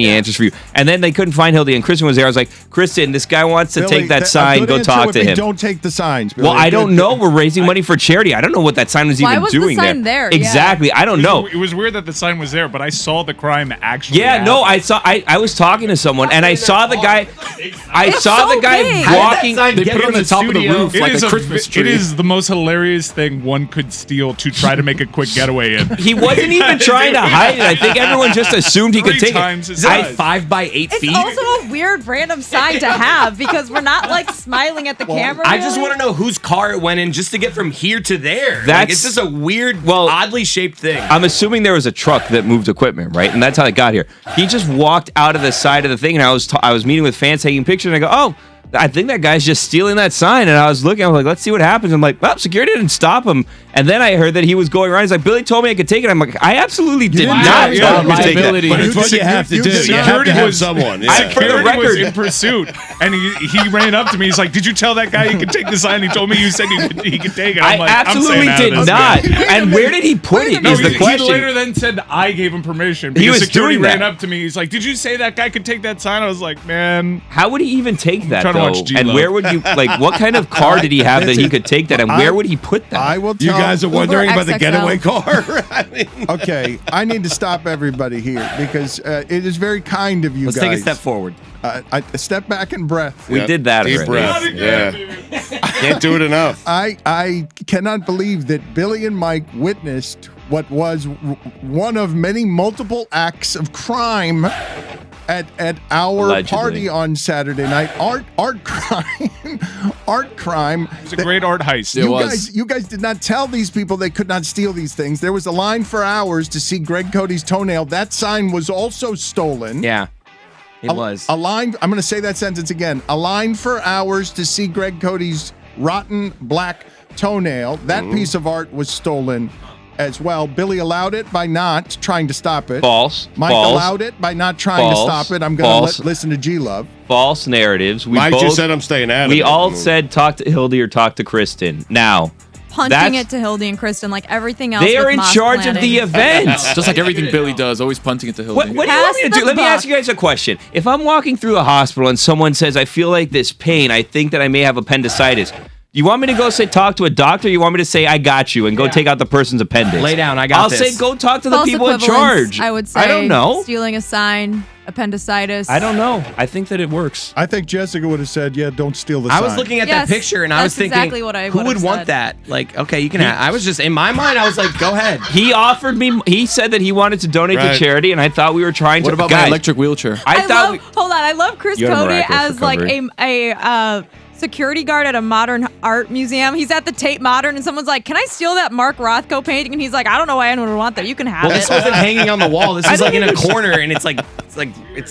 answers for you. And then they couldn't find Hildy, and Kristen was there. I was like, Kristen, this guy wants to Billy, take that a sign. good Go answer talk would to be him. Don't take the signs. Billy. Well, I don't Good- know. We're raising money for charity. I don't know what that sign was Why even was the doing sign there? Yeah. Exactly. I don't know. It was weird that the sign was there, but I saw the crime actually. Yeah, happen. no, I was talking to someone and I saw the guy. I It's saw so the guy big. walking. How did that sign They get put it on from the top of the studio? roof like a Christmas tree. It is the most hilarious thing one could steal to try to make a quick getaway in. He wasn't even trying to hide it. I think everyone just assumed he could 3 take times it. his Is that size. 5 by 8 It's feet? also a weird random sign to have because we're not like smiling at the camera. I just really. want to know whose car it went in just to get from here to there. Like, That's- it's just a weird, Well, oddly shaped thing. I'm assuming there was a truck that moved equipment, right? And that's how it got here. He just walked out of the side of the thing, and I was meeting with fans taking pictures, and I go, oh, I think that guy's just stealing that sign. And I was looking, I was like, let's see what happens. I'm like, well, security didn't stop him. And then I heard that he was going around. He's like, Billy told me I could take it. I'm like, I absolutely did not tell him to take it. But it's what you have to do. You have to have someone. Yeah. Security was in pursuit, and he ran up to me. He's like, "Did you tell that guy he could take the sign? He told me you said he could take it." I'm like, absolutely I'm did not. And where did he put it? Is the He question. later then said I gave him permission. Because He was security doing ran that. up to me. He's like, "Did you say that guy could take that sign?" I was like, "Man, How would he even take that trying to though? watch G-Love. And where would you like? What kind of car did he have that he could take that? And where would he put that? I will You tell guys are wondering about the XXL. getaway car? I mean, Okay, I need to stop everybody here because it is very kind of you Let's guys. take a step forward. I step back and breath. We did that deep already. breath. Yeah. Can't do it enough. I cannot believe that Billy and Mike witnessed what was one of many multiple acts of crime at our Allegedly. party on Saturday night. Art crime, art crime. it was a great art heist." You guys did not tell these people they could not steal these things. There was a line for hours to see Greg Cody's toenail. That sign was also stolen. Yeah, it was. A line, I'm going to say that sentence again. A line for hours to see Greg Cody's rotten black toenail. That piece of art was stolen as well. Billy allowed it by not trying to stop it. False. Mike False. allowed it by not trying to False. stop it. I'm going False. to listen to G-Love. False narratives. We Mike both just said I'm staying out of it. We all said talk to Hildy or talk to Kristen. Now, Punting that's- it to Hildy and Kristen like everything else. they are with in Moss charge planning. of the event. Just like everything Billy does, always punting it to Hildy. What do you want me to Pass do? the Let me ask buck. you guys a question. If I'm walking through a hospital and someone says, I feel like this pain, I think that I may have appendicitis, you want me to go say talk to a doctor? Or you want me to say I got you and go take out the person's appendix? Lay down, I got I'll this. say go talk to the False people in equivalence, charge. I would say. I don't know. Stealing a sign, appendicitis. I don't know. I think that it works. I think Jessica would have said, yeah, don't steal the I sign. was looking at Yes, that picture and I was that's thinking, exactly what I who would've would want said. that? Like, okay, you can have. I was just in my mind. I was like, go ahead. He offered me. He said that he wanted to donate Right. to charity, and I thought we were trying to. What about my guys, electric wheelchair? I thought. hold on. I love Chris You had a Cody miraculous as like recovery. a security guard at a modern art museum. He's at the Tate Modern, and someone's like, "Can I steal that Mark Rothko painting?" And he's like, "I don't know why anyone would want that. You can have Well, it." this wasn't hanging on the wall. This was I like in don't a corner, and it's like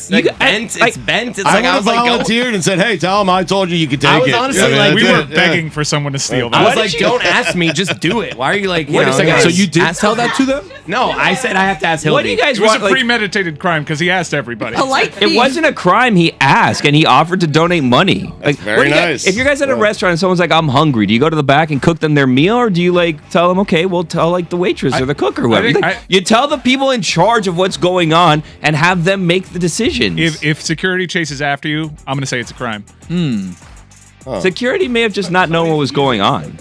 You got- bent. I- It's bent. It's I like would I have was like, go. volunteered and said, hey, tell him I told you you could take I was it. honestly Yeah, like, we that's were it. begging for someone to steal that. I was What like, did you- don't ask me, just do it. Why are you like, you Wait a know, second, guys, So you did ask tell them. that to them? No, I said I have to ask Hildy. What do you guys It was want? a Like, premeditated crime because he asked everybody. Polite it thief. wasn't a crime. He asked, and he offered to donate money. Like, very what do you guys- nice. if you're guys at a restaurant and someone's like, "I'm hungry," do you go to the back and cook them their meal, or do you like tell them, "Okay, we'll tell like the waitress or the cook or whoever"? think Like, I- you tell the people in charge of what's going on and have them make the decisions. If security chases after you, I'm gonna say it's a crime. Security may have just not known what was going on.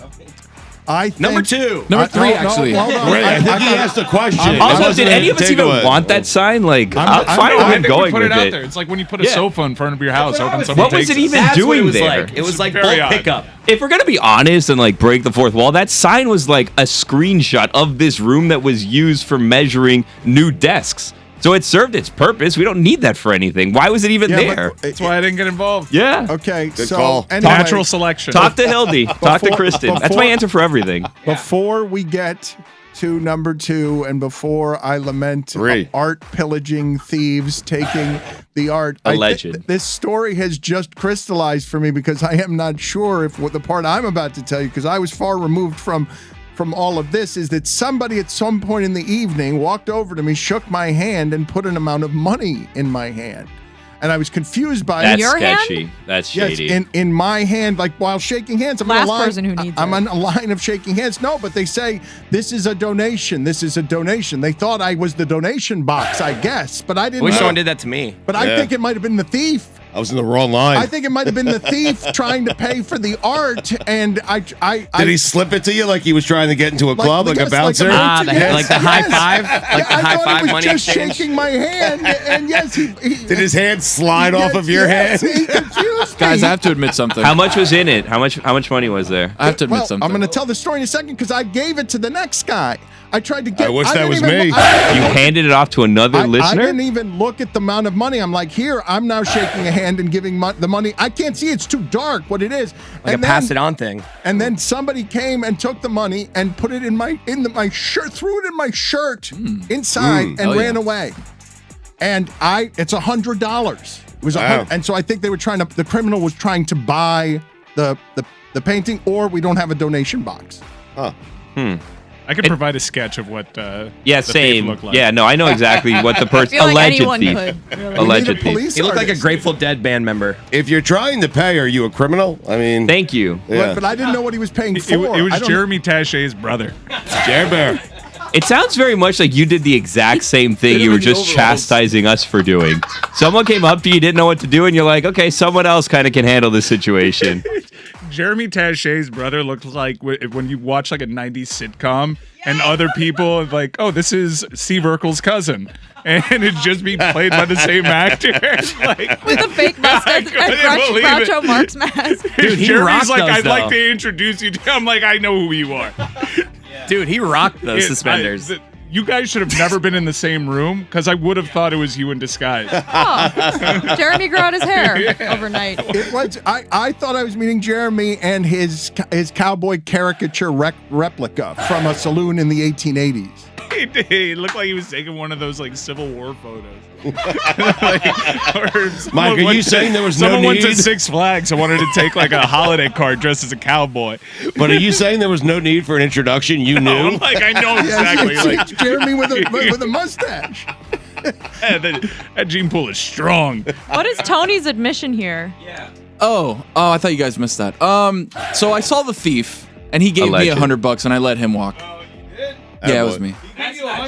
I think, Number two. Number three, no, actually. hold on. Wait, I think he asked a question. I Also, wasn't did any of us gonna even take away. want that sign? Like, I'm I'm- fine no, with I him think we going put with it out it. there. It's like when you put a Yeah. sofa in front of your house, hoping someone What was takes it even That's doing what it was there? like. It was like very bulk odd. pickup. If we're gonna be honest and like break the fourth wall, that sign was like a screenshot of this room that was used for measuring new desks. So it served its purpose. We don't need that for anything. Why was it even Yeah, there? but- That's why I didn't get involved. Yeah. Okay, so call. anyway, Natural selection. Talk to Hildy. Talk to Kristen. That's my answer for everything. Before we get to number two, and before I lament Three. art pillaging thieves taking the art, Alleged. this story has just crystallized for me because I am not sure if what the part I'm about to tell you, because I was far removed from all of this, is that somebody at some point in the evening walked over to me, shook my hand, and put an amount of money in my hand. And I was confused by That's it. your hand? sketchy. That's Yes, shady. in my hand, like while shaking hands. I'm Last on a line, person who needs I'm it. on a line of shaking hands. No, but they say this is a donation. This is a donation. They thought I was the donation box, I guess, but I I didn't wish know. someone did that to me. But I Yeah. think it might have been the thief. I was in the wrong line. I think it might have been the thief trying to pay for the art, and I Did he slip it to you like he was trying to get into a club, like a yes, bouncer? yes, Like the high yes. five? Like the I high thought five he was money just exchange? shaking my hand, and yes, he Did his hand slide off of your yes, hand? He confused me. Guys, I have to admit something. How much was in it? How much money was there? I have to admit Well, something. I'm going to tell the story in a second because I gave it to the next guy. I tried to get. I wish that didn't was even- me. You handed it off to another I listener? didn't even look at the amount of money. I'm like, here, I'm now shaking a hand and giving the money. I can't see; it's too dark. What it is, Like a pass it on thing. And then somebody came and took the money and put it in my shirt, threw it in my shirt inside, and Oh, ran yeah. away. And it's $100. It was and so I think they were the criminal was trying to buy the painting, or we don't have a donation box. Huh. I could provide a sketch of what the same. thief looked like. Yeah, no, I know exactly what the I person feel like alleged anyone thief. could. Really. Alleged thief. He looked like a Grateful Dead band member. If you're trying to pay, are you a criminal? I mean, Thank you. yeah. But I didn't know what he was paying for. It was I don't- Jeremy Tachet's brother. Jerry Bear. It sounds very much like you did the exact same thing you were just chastising us for doing. Someone came up to you, didn't know what to do, and you're like, okay, someone else kind of can handle this situation. Jeremy Tachet's brother looked like when you watch like a 90s sitcom and other people are like, oh, this is Steve Urkel's cousin. And it'd just be played by the same actor. Like, With a fake mustache and Groucho Marx mask. Dude, he Jeremy's rocked like, those, I'd like though. to introduce you to. I'm like, I know who you are. Dude, he rocked those suspenders. You guys should have never been in the same room because I would have thought it was you in disguise. Oh, Jeremy grew out his hair overnight. It was. I thought I was meeting Jeremy and his cowboy caricature replica from a saloon in the 1880s. He looked like he was taking one of those like Civil War photos. Mike, are you saying there was no someone went to need? Six Flags and wanted to take like a holiday card dressed as a cowboy? But are you saying there was no need for an introduction? You knew? I'm like, I know exactly. Yes, Like, it's Jeremy with a mustache. that gene pool is strong. What is Tony's admission here? Oh, I thought you guys missed that. So I saw the thief, and he gave Alleged. me $100, and I let him walk. Yeah, it was me.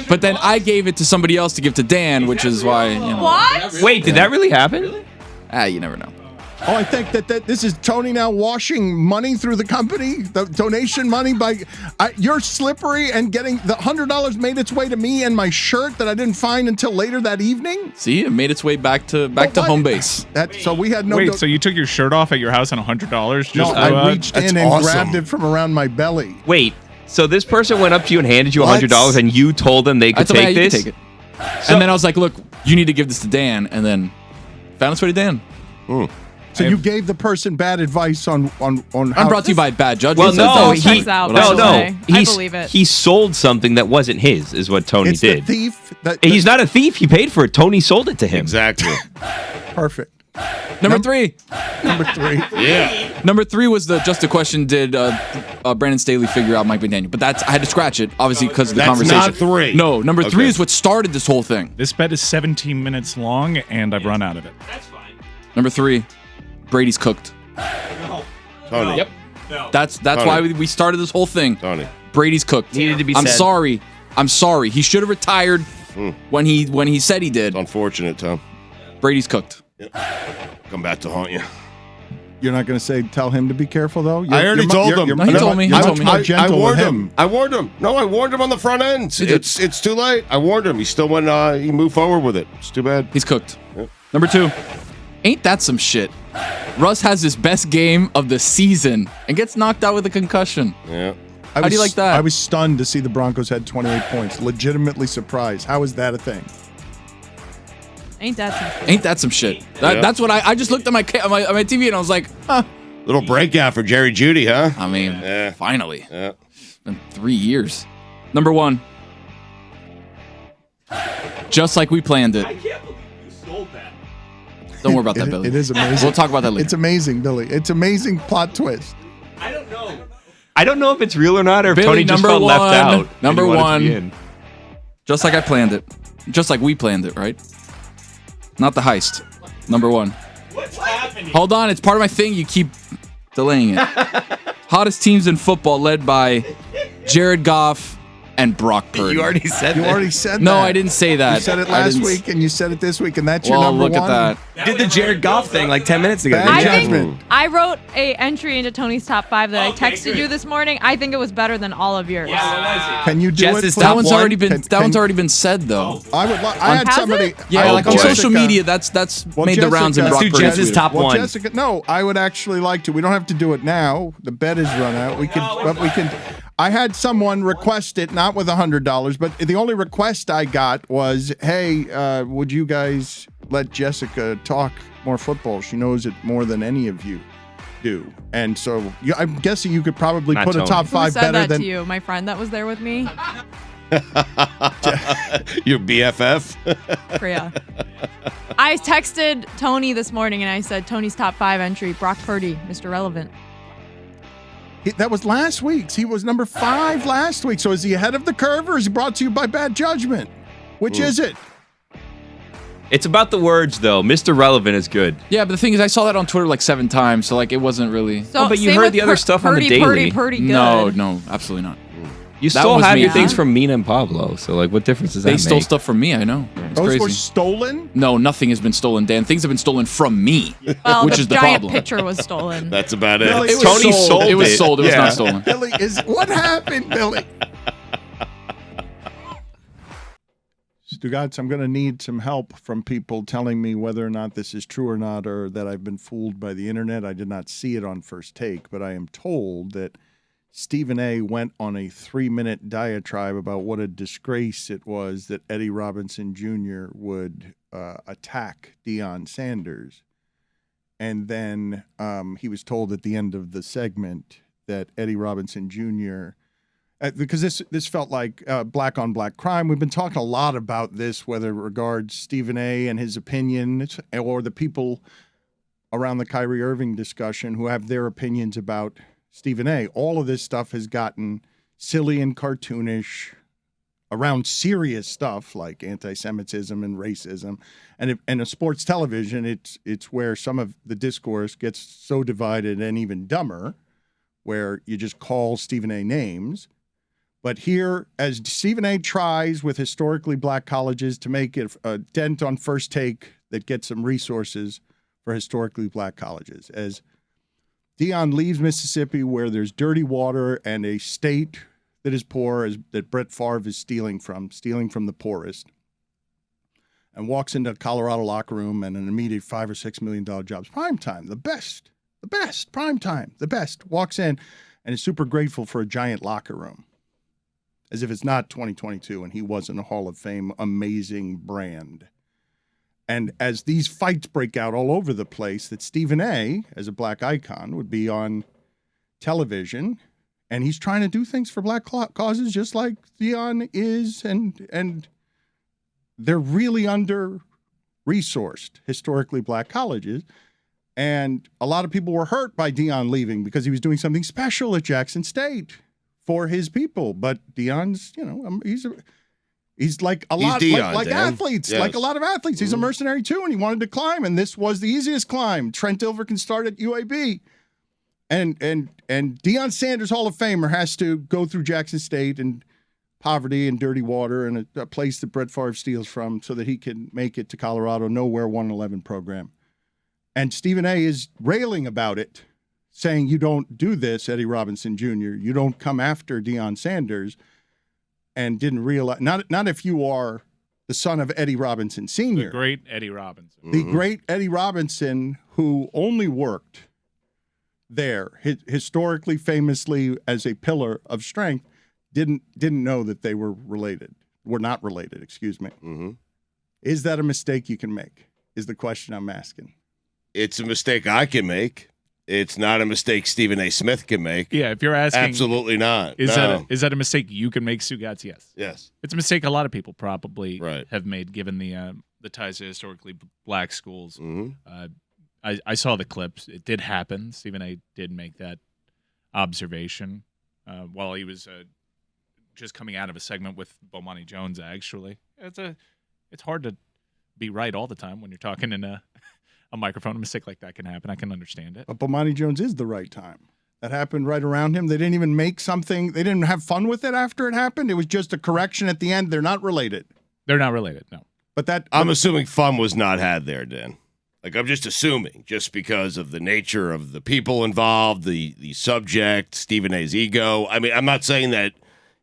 But then I gave it to somebody else to give to Dan, which is why, you know. What? Wait, did that really happen? You never know. Oh, I think that this is Tony now washing money through the company, the donation money you're slippery and getting the $100 made its way to me and my shirt that I didn't find until later that evening. See, it made its way back to home base. So we had no. Wait, so you took your shirt off at your house and $100? No, I reached That's in and awesome. grabbed it from around my belly. Wait, so this person went up to you and handed you $100 and you told them they I could told him, take "Yeah, you this? can take it." And then I was like, look, you need to give this to Dan, and then found its way to Dan. So you gave the person bad advice on how. I'm brought to you by Bad Judge. Well, It says no, that. checks out, no. I He's- believe it. He sold something that wasn't his, is what Tony It's did. the thief. He's not a thief. He paid for it. Tony sold it to him. Exactly. perfect. Number 3. Number 3. Yeah. Number 3 was just a question: did Brandon Staley figure out Mike McDaniel? But I had to scratch it, obviously, because of the That's conversation. not 3. No, number 3 Okay. is what started this whole thing. This bet is 17 minutes long, and I've run out of it. Number 3, Brady's cooked. Tony. Yep. That's Tony. why we started this whole thing. Tony. Brady's cooked. Needed to be I'm said. sorry. I'm sorry. He should have retired when he said he did. Unfortunate, Tom. Brady's cooked. Come back to haunt you. You're not going to tell him to be careful, though? I already told him. No, he told me. He You're told much me. more I gentle warned with him. I warned him. No, I warned him on the front end. did. It's too late. I warned him. He still went. He moved forward with it. It's too bad. He's cooked. Number 2, ain't that some shit? Russ has his best game of the season and gets knocked out with a concussion. Yeah. How do you like that? I was stunned to see the Broncos had 28 points. Legitimately surprised. How is that a thing? Ain't that some Ain't that some shit? Yeah. That's what I just looked at my TV and I was like, huh. Little breakout for Jerry Jeudy, huh? I mean, Yeah. finally. Yeah. It's been 3 years. Number 1. Just like we planned it. I can't believe you sold that. Don't worry about that, Billy. It is amazing. We'll talk about that later. It's amazing, Billy. It's amazing plot twist. I don't know. I don't know if it's real or not, or if Billy, Tony just number felt left one. out. and Number he wanted to one. be in. Just like I planned it. Just like we planned it, right? Not the heist. Number 1. What's happening? Hold on, it's part of my thing. You keep delaying it. Hottest teams in football led by Jared Goff and Brock Purdy. You already said You that. already said that. No, I didn't say that. You said it I last didn't week and you said it this week, and that's your Well, number look one. at that. Did the Jared Goff thing like 10 minutes ago. Bad didn't I you? judgment. think I wrote a entry into Tony's top 5 that Okay, I texted good. you this morning. I think it was better than all of yours. Can you do Jess it? is please? That top one's one. already been Can- one's already been said though. I would. I had Has somebody. it? Yeah, I- like on Jessica- social media, that's Well, made the rounds in Jessica- Brock Let's do Purdy's Jess's Twitter. top Well, one. Jessica, no, I would actually like to. We don't have to do it now. The bet is run out. We could, but we can. I had someone request it, not with $100, but the only request I got was, "Hey, would you guys let Jessica talk more football? She knows it more than any of you do." And so I'm guessing you could probably Not put a Tony. top Who 5 said better that than. to you? My friend that was there with me? Your BFF? Priya. I texted Tony this morning and I said Tony's top 5 entry, Brock Purdy, Mr. Relevant. That was last week's. He was number 5 last week. So is he ahead of the curve or is he brought to you by bad judgment? Which is it? It's about the words, though. Mr. Relevant is good. Yeah, but the thing is, I saw that on Twitter like 7 times, so like it wasn't really. So, but you same heard with the other stuff on the daily. Purdy, good. No, absolutely not. You That still was have me. your things from Mina and Pablo, so like, what difference does that They make? stole stuff from me. I know. It's Those crazy. were stolen? No, nothing has been stolen, Dan. Things have been stolen from me, Well, which the is the giant problem. picture was stolen. That's about it. Billy, Tony sold It was it. sold. It was Yeah. not stolen. Billy, what happened, Billy? Stugotz, I'm going to need some help from people telling me whether or not this is true or not, or that I've been fooled by the internet. I did not see it on First Take, but I am told that Stephen A. went on a 3-minute diatribe about what a disgrace it was that Eddie Robinson Jr. would attack Deion Sanders. And then he was told at the end of the segment that Eddie Robinson Jr., because this felt like black on black crime. We've been talking a lot about this, whether it regards Stephen A. and his opinion or the people around the Kyrie Irving discussion who have their opinions about Stephen A. All of this stuff has gotten silly and cartoonish around serious stuff like anti-Semitism and racism. And in sports television, it's where some of the discourse gets so divided and even dumber, where you just call Stephen A. names. But here, as Stephen A. tries with historically black colleges to make it a dent on First Take that gets some resources for historically black colleges, as Deion leaves Mississippi where there's dirty water and a state that is poor, that Brett Favre is stealing from the poorest, and walks into a Colorado locker room and an immediate $5 or $6 million jobs. Prime time, the best, prime time, the best. Walks in and is super grateful for a giant locker room, as if it's not 2022 and he wasn't a Hall of Fame amazing brand. And as these fights break out all over the place, that Stephen A., as a black icon, would be on television, and he's trying to do things for black causes just like Deion is, and they're really under-resourced, historically black colleges. And a lot of people were hurt by Deion leaving because he was doing something special at Jackson State for his people. But Deion's, he's like a lot Deion, like athletes, yes. like a lot of athletes. He's a mercenary too, and he wanted to climb, and this was the easiest climb. Trent Dilfer can start at UAB. And Deion Sanders, Hall of Famer, has to go through Jackson State and poverty and dirty water and a place that Brett Favre steals from so that he can make it to Colorado, nowhere 111 program. And Stephen A. is railing about it, saying, you don't do this, Eddie Robinson Jr. You don't come after Deion Sanders, and didn't realize, not if you are the son of Eddie Robinson Sr. The great Eddie Robinson. The great Eddie Robinson, who only worked there, historically, famously, as a pillar of strength, didn't know that they were not related, excuse me. Mm-hmm. Is that a mistake you can make, is the question I'm asking. It's a mistake I can make. It's not a mistake Stephen A. Smith can make. Yeah, if you're asking, Absolutely not. is No. that a mistake you can make, Stugotz? Yes. Yes. It's a mistake a lot of people probably Right. have made, given the ties to historically black schools. Mm-hmm. I saw the clips. It did happen. Stephen A. did make that observation while he was just coming out of a segment with Bomani Jones. Actually, it's hard to be right all the time when you're talking in a microphone. A mistake like that can happen. I can understand it. But Bomani Jones is the right time. That happened right around him. They didn't even make something. They didn't have fun with it after it happened. It was just a correction at the end. They're not related. They're not related. No. But I'm assuming fun was not had there, Dan. Like, I'm just assuming, just because of the nature of the people involved, the subject, Stephen A.'s ego. I mean, I'm not saying that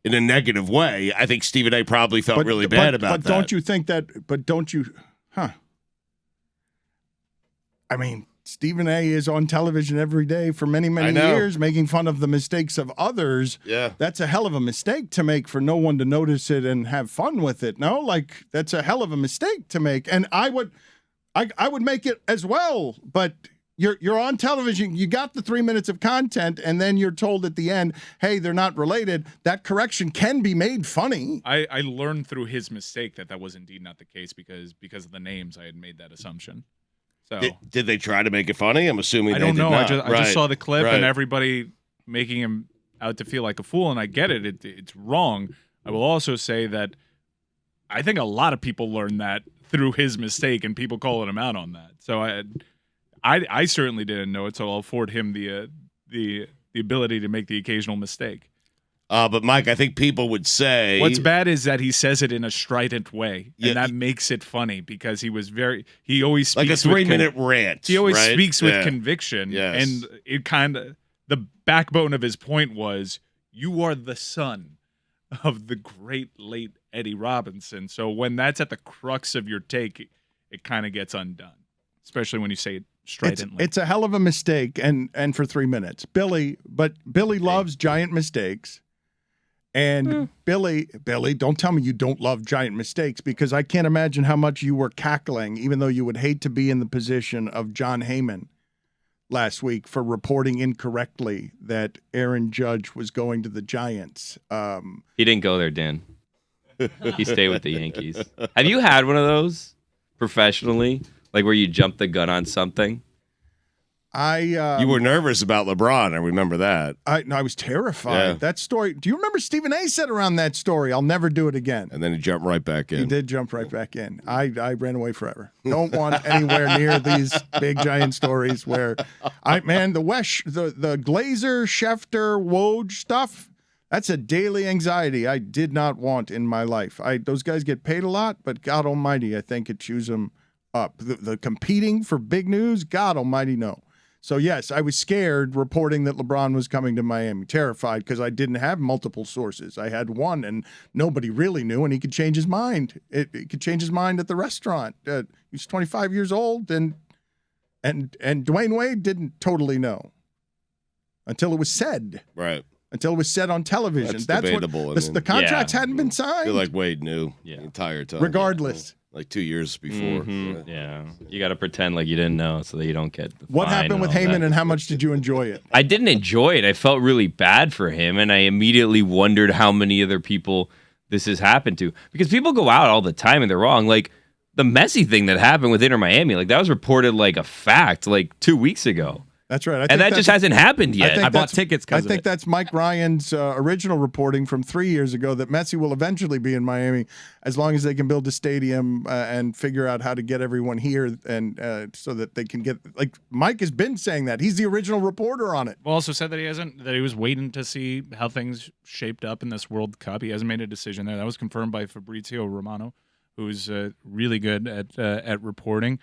in a negative way. I think Stephen A. probably felt really bad about that. But don't you think that? But don't you? I mean, Stephen A. is on television every day for many, many years, making fun of the mistakes of others. Yeah. That's a hell of a mistake to make for no one to notice it and have fun with it. No, like, that's a hell of a mistake to make. And I would make it as well. But You're on television. You got the 3 minutes of content, and then you're told at the end, "Hey, they're not related." That correction can be made funny. I learned through his mistake that was indeed not the case because of the names I had made that assumption. So Did they try to make it funny? I'm assuming I they don't did know. not. I just saw the clip Right. and everybody making him out to feel like a fool, and I get it. It's wrong. I will also say that I think a lot of people learned that through his mistake and people calling him out on that. So I certainly didn't know it, so I'll afford him the ability to make the occasional mistake. But Mike, I think people would say What's bad is that he says it in a strident way, Yeah, and that makes it funny because he always speaks like a with 3-minute rant. He always right? speaks with Yeah. conviction, Yes. and it kind of the backbone of his point was, "You are the son of the great late Eddie Robinson." So when that's at the crux of your take, it kind of gets undone, especially when you say it stridently. It's a hell of a mistake, and for 3 minutes, Billy loves giant mistakes. And Billy, don't tell me you don't love giant mistakes, because I can't imagine how much you were cackling, even though you would hate to be in the position of John Heyman last week for reporting incorrectly that Aaron Judge was going to the Giants. He didn't go there, Dan. He stayed with the Yankees. Have you had one of those professionally, like where you jump the gun on something? You were nervous about LeBron. I remember that. I was terrified. Yeah. That story. Do you remember Stephen A. said around that story, "I'll never do it again." And then he jumped right back in. He did jump right back in. I ran away forever. Don't want anywhere near these big giant stories where the Glazer, Schefter, Woj stuff. That's a daily anxiety I did not want in my life. Those guys get paid a lot, but God Almighty, I think it chews them up. The competing for big news, God Almighty, no. So, yes, I was scared reporting that LeBron was coming to Miami, terrified because I didn't have multiple sources. I had one, and nobody really knew, and he could change his mind. He could change his mind at the restaurant. He's 25 years old, and Dwayne Wade didn't totally know until it was said. Right. Until it was said on television. That's what debatable. the contracts hadn't been I signed. feel like Wade knew the entire time. Regardless. Like 2 years before. Yeah. You got to pretend like you didn't know so that you don't get the What fine happened with and all Heyman, that. and how much did you enjoy it? I didn't enjoy it. I felt really bad for him, and I immediately wondered how many other people this has happened to. Because people go out all the time and they're wrong. Like the Messi thing that happened with Inter Miami, like that was reported like a fact like 2 weeks ago. That's right. And that just hasn't happened yet. I bought tickets I because think that's Mike Ryan's original reporting from 3 years ago that Messi will eventually be in Miami as long as they can build a stadium and figure out how to get everyone here, and so that they can get, like, Mike has been saying that. He's the original reporter on it. Well, also said that he was waiting to see how things shaped up in this World Cup. He hasn't made a decision there. That was confirmed by Fabrizio Romano, who's really good at reporting.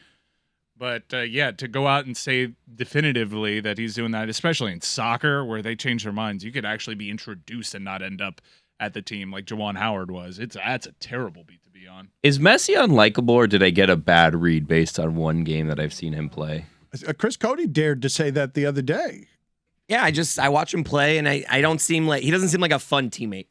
But to go out and say definitively that he's doing that, especially in soccer where they change their minds, you could actually be introduced and not end up at the team like Juwan Howard was. That's a terrible beat to be on. Is Messi unlikable, or did I get a bad read based on one game that I've seen him play? Chris Cody dared to say that the other day. Yeah, I watch him play, and he doesn't seem like a fun teammate.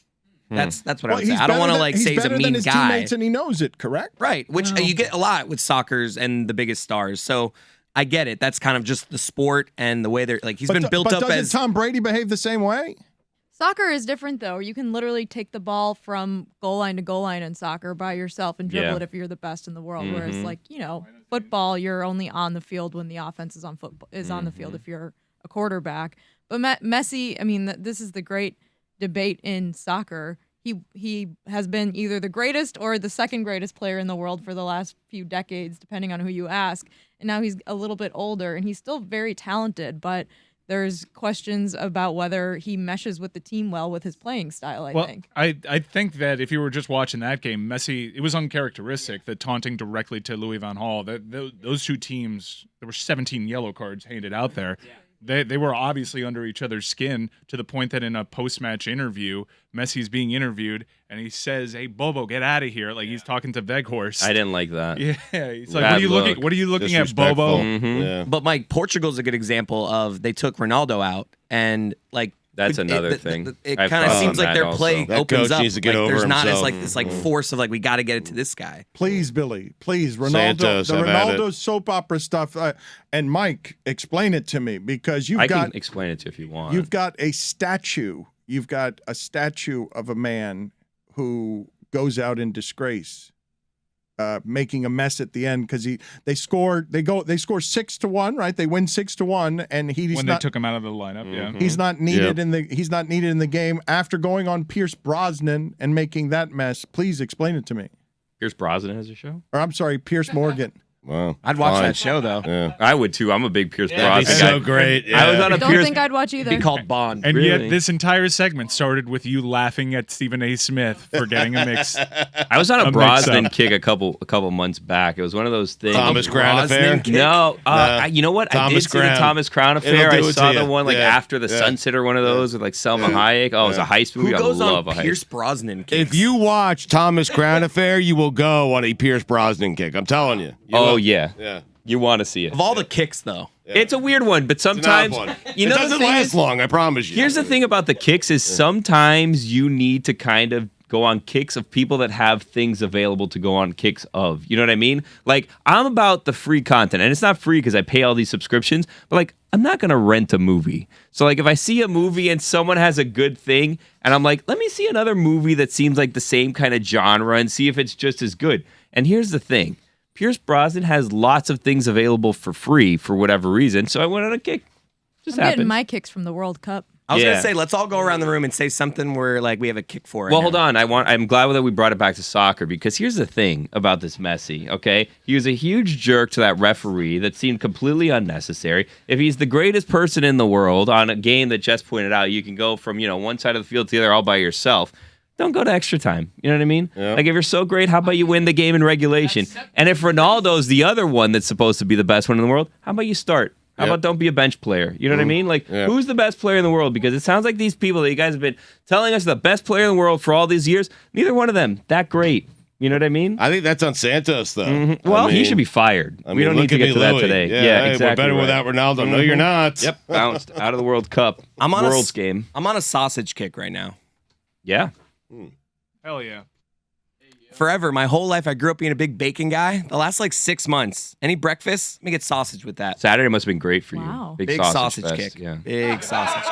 That's what I would say. I don't want to say he's a mean his guy. Teammates, and he knows it, correct? Right, which you get a lot with soccer's and the biggest stars. So I get it. That's kind of just the sport and the way they're like. He's been built up doesn't as Tom Brady behave the same way? Soccer is different, though. You can literally take the ball from goal line to goal line in soccer by yourself and dribble it if you're the best in the world. Whereas, football, you're only on the field when the offense is on the field if you're a quarterback. But Messi, I mean, this is the great debate in soccer. He has been either the greatest or the second greatest player in the world for the last few decades, depending on who you ask. And now he's a little bit older, and he's still very talented, but there's questions about whether he meshes with the team well with his playing style, I think. I think that if you were just watching that game, Messi, it was uncharacteristic that taunting directly to Louis van Gaal. Those two teams, there were 17 yellow cards handed out there. Yeah. They were obviously under each other's skin to the point that in a post-match interview, Messi's being interviewed, and he says, "Hey, Bobo, get out of here!" Like he's talking to Weghorst. I didn't like that. Yeah, he's like, "What are you looking at, Bobo?" Yeah. But Mike, Portugal's a good example of they took Ronaldo out, and like That's another thing. It I've kind of thought seems on like that their play also. That opens coach up. needs to get like, over there's not as himself. like this like force of like we got to get it to this guy. Please, Billy. Please, Ronaldo. Santos, The I've had Ronaldo soap opera stuff. And Mike, explain it to me because I can explain it to you if you want. you've got a statue. You've got a statue of a man who goes out in disgrace. Making a mess at the end because they score 6-1, right? They win 6-1, and when they took him out of the lineup. Yeah. he's not needed in the game after going on Pierce Brosnan and making that mess. Please explain it to me. Pierce Brosnan has a show? Or I'm sorry, Pierce Morgan. Wow. I'd watch Fine. that show though. Yeah. I would too. I'm a big Pierce That'd be Brosnan guy. so great. Yeah. I was on a Don't Pierce. think I'd watch either. Be called Bond. And Really? yet, this entire segment started with you laughing at Stephen A. Smith for getting a mix. I was on a a Brosnan mix-up. kick a couple months back. It was one of those things. Thomas Crown Brosnan affair. kick? No, No. you know what? I Thomas did see the Crown. Thomas Crown It'll affair. I do it saw to the you. one like Yeah. after the Yeah. Sunset or one of those with like Selma Hayek. Oh, it was a heist movie. Who goes I love on a Pierce heist. Brosnan kicks? If you watch Thomas Crown Affair, you will go on a Pierce Brosnan kick. I'm telling you. You Oh will. yeah, Yeah. you want to see it. of all the kicks though, It's a weird one, but It's an odd sometimes one. you It know the doesn't thing last is, long. I promise you. here's the thing about the kicks is sometimes you need to kind of go on kicks of people that have things available to go on kicks of. You know what I mean? Like I'm about the free content, and it's not free because I pay all these subscriptions, but like I'm not gonna rent a movie. So like if I see a movie and someone has a good thing, and I'm like, let me see another movie that seems like the same kind of genre and see if it's just as good. And here's the thing. Pierce Brosnan has lots of things available for free for whatever reason, so I went on a kick. Just I'm getting happened. my kicks from the World Cup. I was Yeah. gonna say let's all go around the room and say something where like we have a kick for it. Well, hold on. I'm glad that we brought it back to soccer because here's the thing about this Messi, okay? He was a huge jerk to that referee that seemed completely unnecessary. If he's the greatest person in the world on a game that Jess pointed out, you can go from, one side of the field to the other all by yourself. Don't go to extra time. You know what I mean? Yeah. Like if you're so great, how about you win the game in regulation? And if Ronaldo's the other one that's supposed to be the best one in the world, how about you start? How Yep. about don't be a bench player? You know what I mean? Like, Yeah. who's the best player in the world? Because it sounds like these people that you guys have been telling us are the best player in the world for all these years, neither one of them that great. You know what I mean? I think that's on Santos, though. Well, I he mean- should be fired. I we mean, don't look need to at get me, to that Louis. today. Yeah, hey, exactly. We're better right. without Ronaldo. No, you're not. Yep, bounced out of the World Cup. I'm on World's game. I'm on a sausage kick right now. Yeah. Hell yeah. Forever, my whole life, I grew up being a big bacon guy. The last like 6 months, any breakfast, let me get sausage with that. Saturday must have been great for you. Wow. Big sausage fest, kick. Yeah. Big sausage.